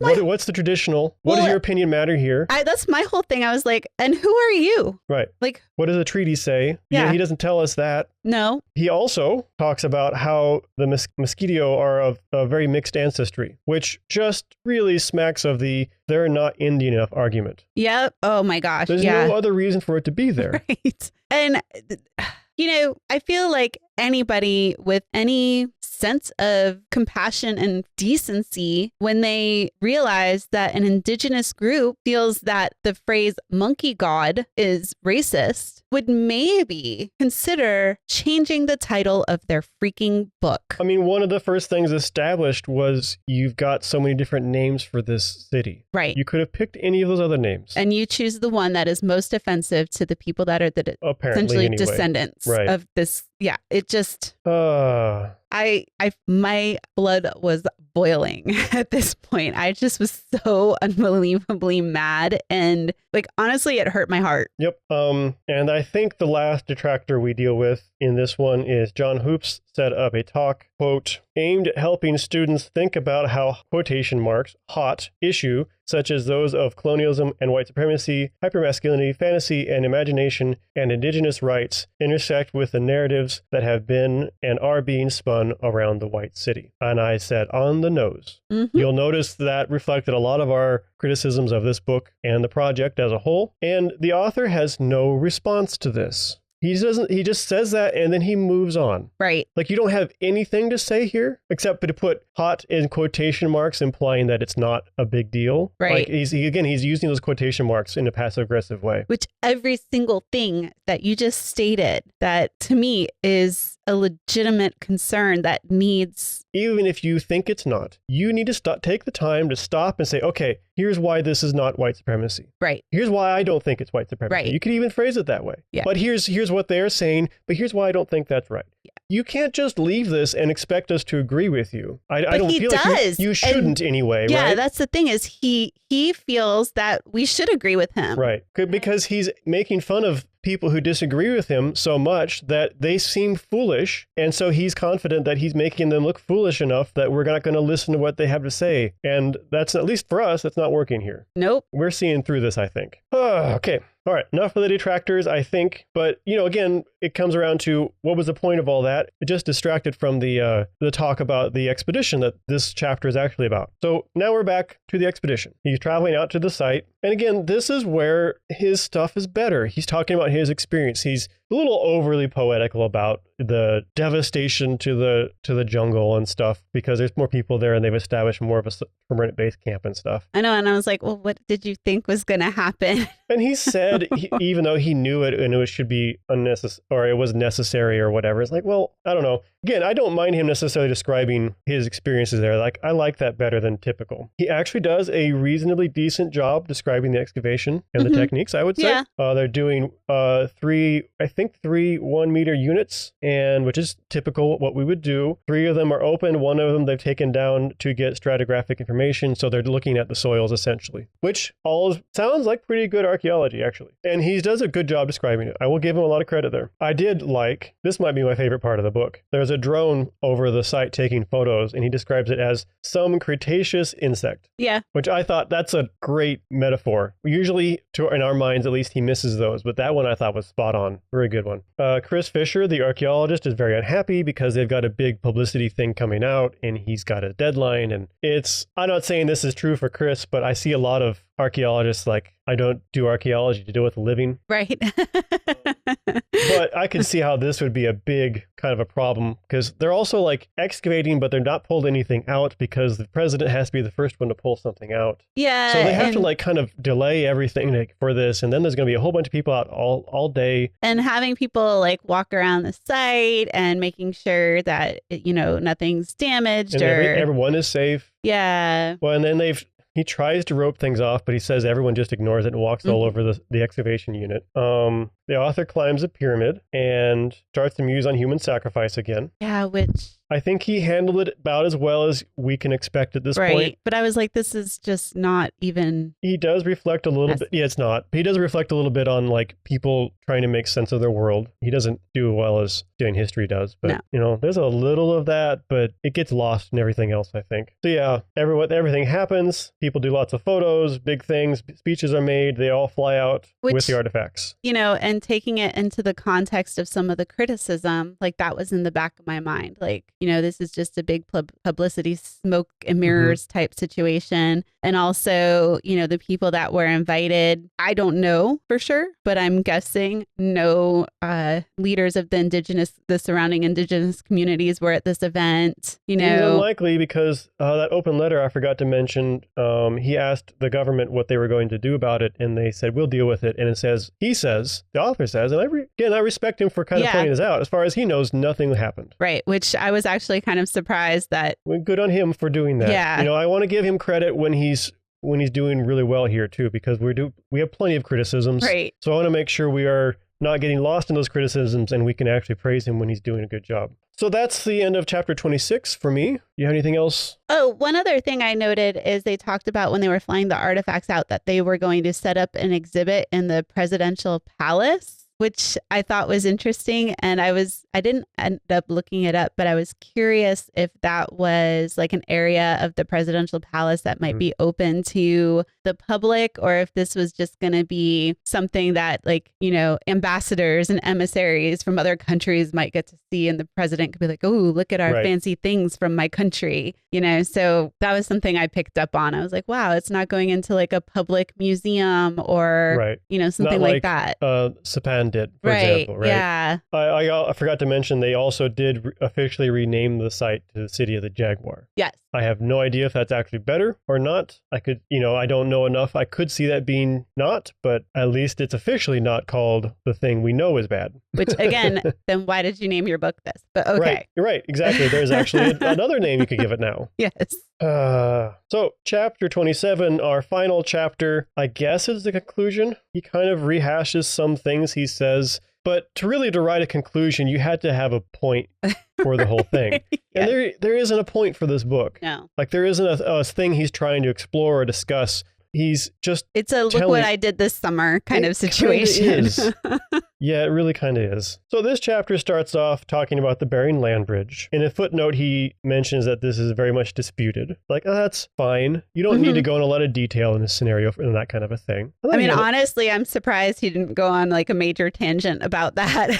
what's the traditional, what does your opinion matter here? That's my whole thing. I was like, and who are you? Right. Like, what does the treaty say? Yeah. He doesn't tell us that. No. He also talks about how the mosquito are of a very mixed ancestry, which just really smacks of they're not Indian enough argument. Yep. Oh my gosh. There's no other reason for it to be there. Right. And, I feel like anybody with any sense of compassion and decency when they realize that an indigenous group feels that the phrase monkey god is racist, would maybe consider changing the title of their freaking book. I mean, one of the first things established was you've got so many different names for this city. Right. You could have picked any of those other names. And you choose the one that is most offensive to the people that are the essentially anyway. Descendants of this. Yeah, it just... my blood was boiling at this point. I just was so unbelievably mad, and like honestly, it hurt my heart. Yep. And I think the last detractor we deal with in this one is John Hoops set up a talk, quote, aimed at helping students think about how quotation marks hot issue such as those of colonialism and white supremacy, hypermasculinity, fantasy and imagination, and indigenous rights intersect with the narratives that have been and are being spun around the white city. And I said, on the nose. Mm-hmm. You'll notice that reflected a lot of our criticisms of this book and the project as a whole. And the author has no response to this. He just says that and then he moves on. Right. Like you don't have anything to say here except to put hot in quotation marks, implying that it's not a big deal. Right. Like he's using those quotation marks in a passive aggressive way. Which every single thing that you just stated, that to me is a legitimate concern that needs... Even if you think it's not, you need to take the time to stop and say, okay, here's why this is not white supremacy. Right. Here's why I don't think it's white supremacy. Right. You could even phrase it that way. Yeah. But here's what they're saying, but here's why I don't think that's right. Yeah. You can't just leave this and expect us to agree with you. I don't feel does. like you shouldn't anyway, yeah, right? That's the thing is he feels that we should agree with him. Right. Because he's making fun of people who disagree with him so much that they seem foolish. And so he's confident that he's making them look foolish enough that we're not going to listen to what they have to say. And that's, at least for us, that's not working here. Nope. We're seeing through this, I think. Okay. All right, enough of the detractors, I think. But, again, it comes around to what was the point of all that? It just distracted from the talk about the expedition that this chapter is actually about. So now we're back to the expedition. He's traveling out to the site. And again, this is where his stuff is better. He's talking about his experience. He's a little overly poetical about the devastation to the jungle and stuff because there's more people there and they've established more of a permanent base camp and stuff. I know. And I was like, well, what did you think was going to happen? And he said, even though he knew it and it should be unnecessary or it was necessary or whatever, it's like, well, I don't know. Again, I don't mind him necessarily describing his experiences there. Like, I like that better than typical. He actually does a reasonably decent job describing the excavation and the techniques, I would say. Yeah. They're doing three 1 meter units, and which is typical what we would do. 3 of them are open. 1 of them they've taken down to get stratigraphic information. So they're looking at the soils essentially, which all sounds like pretty good archaeology actually. And he does a good job describing it. I will give him a lot of credit there. I did like, this might be my favorite part of the book. There's a drone over the site taking photos and he describes it as some Cretaceous insect. Yeah. Which I thought that's a great metaphor. Usually in our minds, at least he misses those, but that one I thought was spot on. Very good one. Chris Fisher, the archaeologist, is very unhappy because they've got a big publicity thing coming out and he's got a deadline. And I'm not saying this is true for Chris, but I see a lot of archaeologists like, I don't do archaeology to do with a living. Right. But I could see how this would be a big kind of a problem because they're also like excavating, but they're not pulled anything out because the president has to be the first one to pull something out. Yeah. So they have to like kind of delay everything for this. And then there's going to be a whole bunch of people out all day. And having people like walk around the site and making sure that, nothing's damaged and everyone is safe. Yeah. Well, and then he tries to rope things off, but he says everyone just ignores it and walks all over the excavation unit. The author climbs a pyramid and starts to muse on human sacrifice again. Yeah, which... I think he handled it about as well as we can expect at this point. Right, but I was like, this is just not even... He does reflect a little bit. Yeah, it's not. But he does reflect a little bit on like people trying to make sense of their world. He doesn't do as well as studying history does. But, there's a little of that, but it gets lost in everything else, I think. So yeah, everything happens. People do lots of photos, big things, speeches are made. They all fly out with the artifacts. And and taking it into the context of some of the criticism, like that was in the back of my mind. Like, this is just a big publicity smoke and mirrors type situation. And also, the people that were invited, I don't know for sure, but I'm guessing no leaders of the surrounding indigenous communities were at this event. Seems unlikely because that open letter I forgot to mention, he asked the government what they were going to do about it, and they said, we'll deal with it. And the author says, and I respect him for kind of pointing this out. As far as he knows, nothing happened. Right, which I was actually kind of surprised that. Well, good on him for doing that. Yeah. I want to give him credit when he's doing really well here too, because we have plenty of criticisms. Right. So I want to make sure we are not getting lost in those criticisms and we can actually praise him when he's doing a good job. So that's the end of chapter 26 for me. You have anything else? Oh, one other thing I noted is they talked about when they were flying the artifacts out that they were going to set up an exhibit in the presidential palace, which I thought was interesting. And I didn't end up looking it up, but I was curious if that was like an area of the presidential palace that might be open to the public, or if this was just going to be something that ambassadors and emissaries from other countries might get to see. And the president could be like, oh, look at our fancy things from my country, so that was something I picked up on. I was like, wow, it's not going into like a public museum or, something not like that. FPAN did, for example, right? Yeah. I forgot to mention they also did officially rename the site to the City of the Jaguar. Yes. I have no idea if that's actually better or not. I could, I don't know enough. I could see that being not, but at least it's officially not called the thing we know is bad. Which again, then why did you name your book this? But okay. Right. You're right. Exactly. There's actually another name you could give it now. Yes. So chapter 27, our final chapter, I guess is the conclusion. He kind of rehashes some things he says, but to write a conclusion, you had to have a point for the whole thing. And there isn't a point for this book. No. Like there isn't a thing he's trying to explore or discuss. He's just It's a look what I did this summer kind of situation. Yeah, it really kind of is. So this chapter starts off talking about the Bering Land Bridge. In a footnote, he mentions that this is very much disputed. Like, that's fine. You don't need to go in a lot of detail in this scenario and that kind of a thing. Honestly, I'm surprised he didn't go on like a major tangent about that.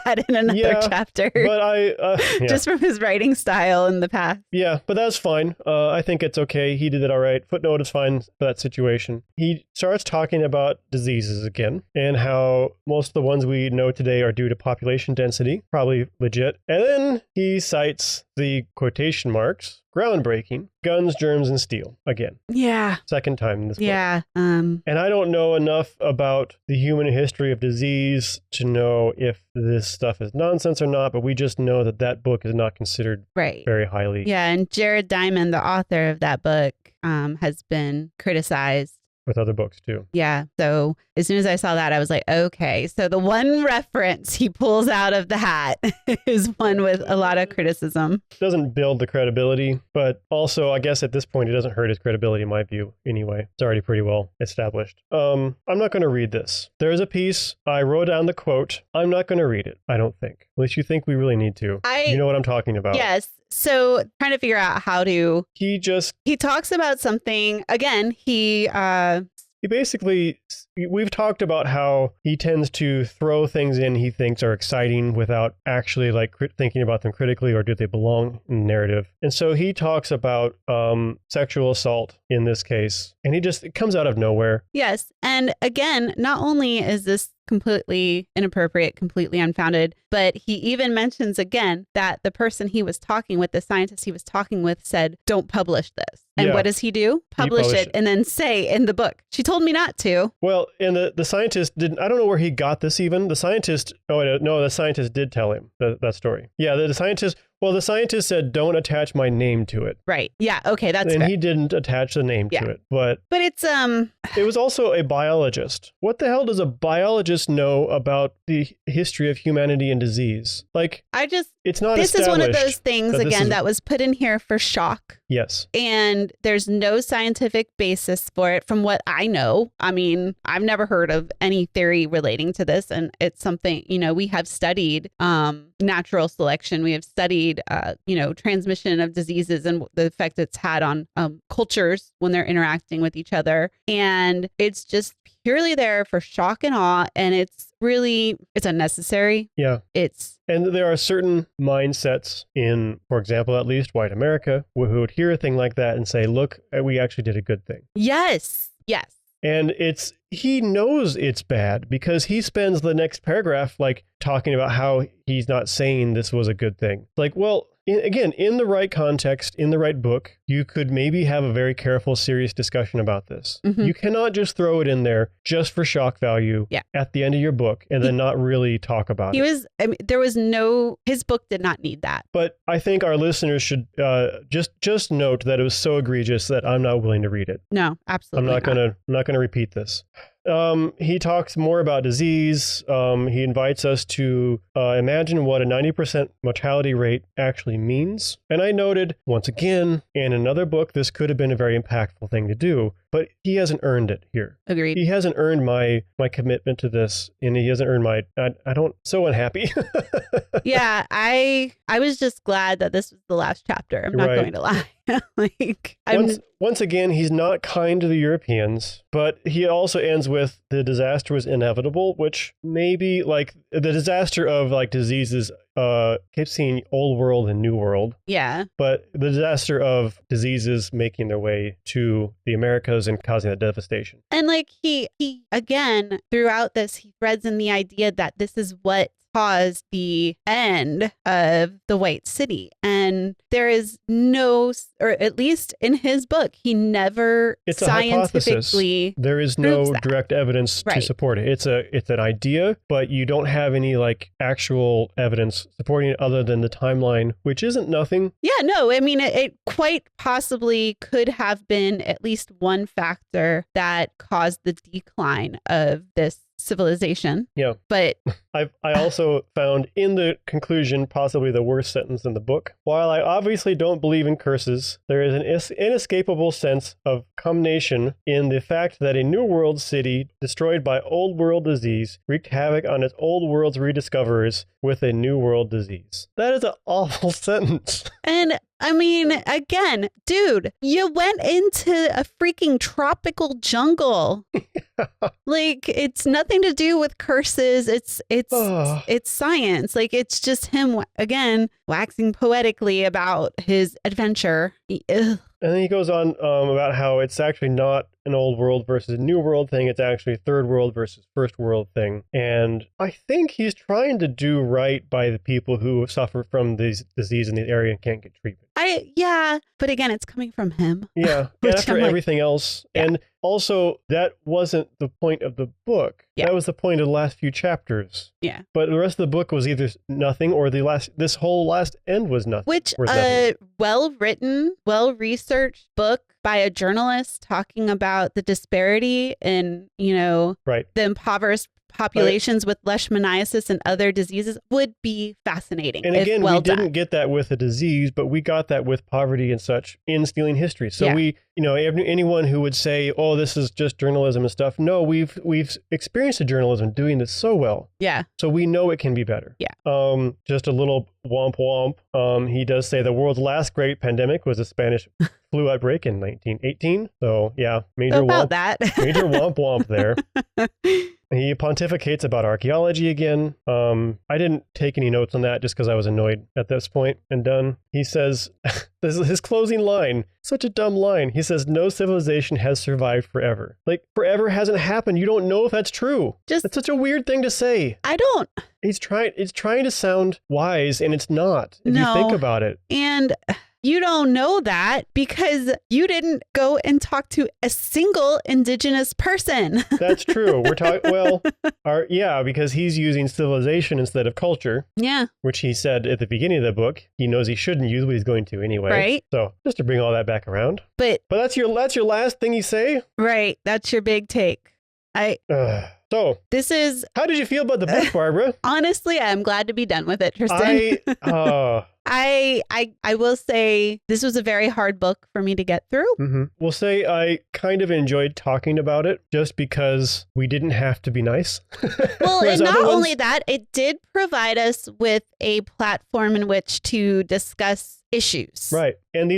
Add in another chapter. But just from his writing style in the past. Yeah, but that's fine. I think it's okay. He did it all right. Footnote is fine for that situation. He starts talking about diseases again and how most of the ones we know today are due to population density, probably legit. And then he cites the quotation marks, groundbreaking, guns, germs, and steel again. Yeah. Second time in this book. Yeah. And I don't know enough about the human history of disease to know if this stuff is nonsense or not, but we just know that book is not considered very highly. Yeah, and Jared Diamond, the author of that book, has been criticized with other books too. Yeah. So as soon as I saw that, I was like, okay. So the one reference he pulls out of the hat is one with a lot of criticism. Doesn't build the credibility, but also I guess at this point it doesn't hurt his credibility in my view anyway. It's already pretty well established. I'm not going to read this. There's a piece. I wrote down the quote. I'm not going to read it. I don't think. Unless you think we really need to. You know what I'm talking about. Yes. So trying to figure out how to... He talks about something, again, he basically, we've talked about how he tends to throw things in he thinks are exciting without actually thinking about them critically, or do they belong in the narrative. And so he talks about sexual assault in this case, and it comes out of nowhere. Yes. And again, not only is this completely inappropriate, completely unfounded, but he even mentions again that the person he was talking with, the scientist he was talking with, said, don't publish this. And what does he do? Publish it and then say in the book, she told me not to. Well, and the scientist didn't, I don't know where he got this even. The scientist did tell him that story. Yeah, the scientist said, don't attach my name to it. Right. Yeah. Okay. That's And fair. he didn't attach the name to it. But it's, it was also a biologist. What the hell does a biologist know about the history of humanity and disease? It's not this is one of those things, that that was put in here for shock. Yes. And there's no scientific basis for it from what I know. I mean, I've never heard of any theory relating to this. And it's something, we have studied natural selection. We have studied studied, transmission of diseases and the effect it's had on cultures when they're interacting with each other. And it's just purely there for shock and awe. And it's unnecessary. Yeah. And there are certain mindsets in, for example, at least white America, who would hear a thing like that and say, look, we actually did a good thing. Yes. And he knows it's bad because he spends the next paragraph like talking about how he's not saying this was a good thing. Like, well, again, in the right context, in the right book, you could maybe have a very careful, serious discussion about this. Mm-hmm. You cannot just throw it in there just for shock value at the end of your book and then not really talk about it. His book did not need that. But I think our listeners should just note that it was so egregious that I'm not willing to read it. No, absolutely I'm not gonna repeat this. He talks more about disease. He invites us to imagine what a 90% mortality rate actually means. And I noted, once again, in another book, this could have been a very impactful thing to do, but he hasn't earned it here. Agreed. He hasn't earned my commitment to this, and he hasn't earned so unhappy. Yeah, I was just glad that this was the last chapter. I'm not going to lie. Once again, he's not kind to the Europeans, but he also ends with the disaster was inevitable, which maybe like the disaster of like diseases, keep seeing old world and new world. Yeah. But the disaster of diseases making their way to the Americas and causing that devastation. And like he again, throughout this, he threads in the idea that this is what caused the end of the White City. And there is no, or at least in his book, he never scientifically. There is no direct evidence to support it. It's an idea, but you don't have any like actual evidence supporting it other than the timeline, which isn't nothing. Yeah, no, I mean, it quite possibly could have been at least one factor that caused the decline of this civilization. Yeah. But I also found in the conclusion possibly the worst sentence in the book. While I obviously don't believe in curses, there is an inescapable sense of culmination in the fact that a New World city destroyed by Old World disease wreaked havoc on its Old World's rediscoverers with a New World disease. That is an awful sentence. And I mean, again, dude, you went into a freaking tropical jungle. Like, it's nothing to do with curses. It's science. Like, it's just him, again, waxing poetically about his adventure. Ugh. And then he goes on about how it's actually not an old world versus a new world thing. It's actually a third world versus first world thing. And I think he's trying to do right by the people who suffer from this disease in the area and can't get treatment. Yeah, but again, it's coming from him. Yeah, and after everything else. Yeah. And also, that wasn't the point of the book. Yeah. That was the point of the last few chapters. Yeah. But the rest of the book was either nothing or this whole last end was nothing. Which a well-written, well-researched book by a journalist talking about the disparity in, the impoverished populations with leishmaniasis and other diseases would be fascinating. And again, we didn't get that with a disease, but we got that with poverty and such in stealing history. So anyone who would say, "Oh, this is just journalism and stuff," no, we've experienced the journalism doing this so well. Yeah. So we know it can be better. Yeah. Just a little womp womp. He does say the world's last great pandemic was a Spanish flu outbreak in 1918. So yeah, major womp womp there. He pontificates about archaeology again. I didn't take any notes on that just because I was annoyed at this point and done. He says, this is his closing line, such a dumb line. He says, no civilization has survived forever. Like, forever hasn't happened. You don't know if that's true. That's such a weird thing to say. It's trying to sound wise, and it's not, if you think about it. And you don't know that because you didn't go and talk to a single indigenous person. That's true. We're talking, because he's using civilization instead of culture. Yeah. Which he said at the beginning of the book, he knows he shouldn't use, but he's going to anyway. Right. So just to bring all that back around. But that's your last thing you say? Right. That's your big take. So This is, how did you feel about the book, Barbara? honestly, I'm glad to be done with it, Tristan. I will say this was a very hard book for me to get through. We'll say I kind of enjoyed talking about it just because we didn't have to be nice. Well, Whereas and not other ones- only that, it did provide us with a platform in which to discuss issues. Right. And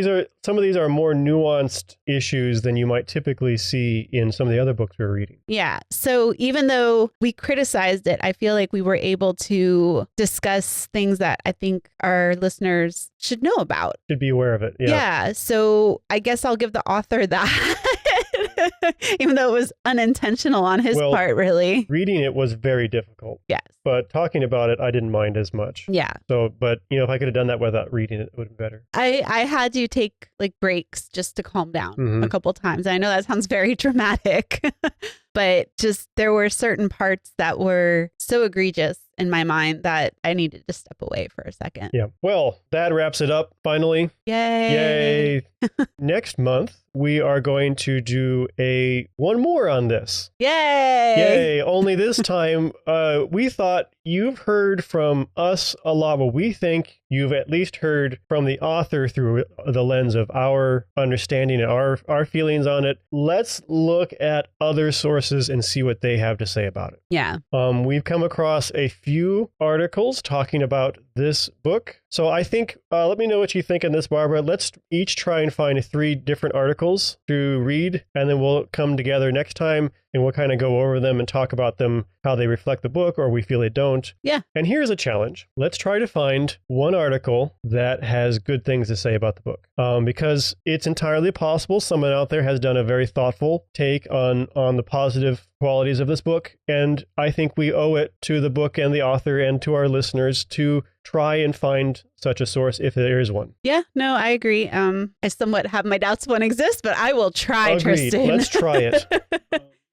some of these are more nuanced issues than you might typically see in some of the other books we're reading. Yeah. So even though we criticized it, I feel like we were able to discuss things that I think our listeners should know about. Should be aware of it. Yeah. So I guess I'll give the author that. Even though it was unintentional on his part, really. Reading it was very difficult. Yes. But talking about it, I didn't mind as much. Yeah. So, but if I could have done that without reading it, it would have been better. I had to take like breaks just to calm down a couple times. I know that sounds very dramatic, but just there were certain parts that were so egregious in my mind that I needed to step away for a second. Yeah. Well, that wraps it up finally. Yay. Next month, we are going to do one more on this. Yay. Only this time, we thought you've heard from us a lot. Well, we think you've at least heard from the author through the lens of our understanding and our feelings on it. Let's look at other sources and see what they have to say about it. Yeah. We've come across a few articles talking about this book. So I think, let me know what you think on this, Barbara. Let's each try and find 3 different articles to read, and then we'll come together next time and we'll kind of go over them and talk about them, how they reflect the book or we feel they don't. Yeah. And here's a challenge. Let's try to find one article that has good things to say about the book, because it's entirely possible someone out there has done a very thoughtful take on the positive qualities of this book. And I think we owe it to the book and the author and to our listeners to try and find such a source if there is one. Yeah, no, I agree. I somewhat have my doubts one exists, but I will try, Agreed. Tristan. Let's try it.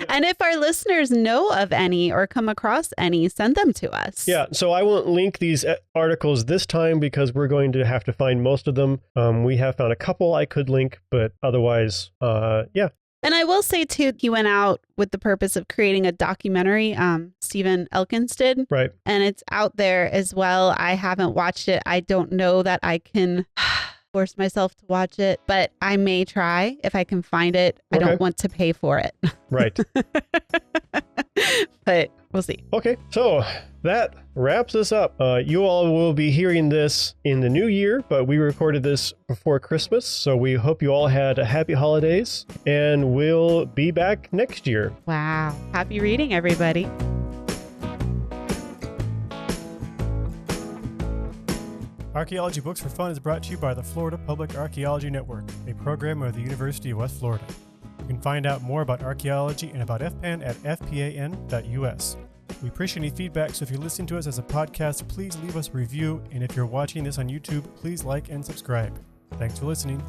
And if our listeners know of any or come across any, send them to us. Yeah, so I won't link these articles this time because we're going to have to find most of them. We have found a couple I could link, but otherwise, yeah. And I will say, too, he went out with the purpose of creating a documentary, Stephen Elkins did. Right. And it's out there as well. I haven't watched it. I don't know that I can force myself to watch it, but I may try if I can find it. Okay. I don't want to pay for it. Right. But we'll see. Okay, so that wraps us up. You all will be hearing this in the new year, but we recorded this before Christmas, so we hope you all had a happy holidays, and we'll be back next year. Wow. Happy reading, everybody. Archaeology Books for Fun is brought to you by the Florida Public Archaeology Network, a program of the University of West Florida. You can find out more about archaeology and about FPAN at fpan.us. We appreciate any feedback, so if you're listening to us as a podcast, please leave us a review, and if you're watching this on YouTube, please like and subscribe. Thanks for listening.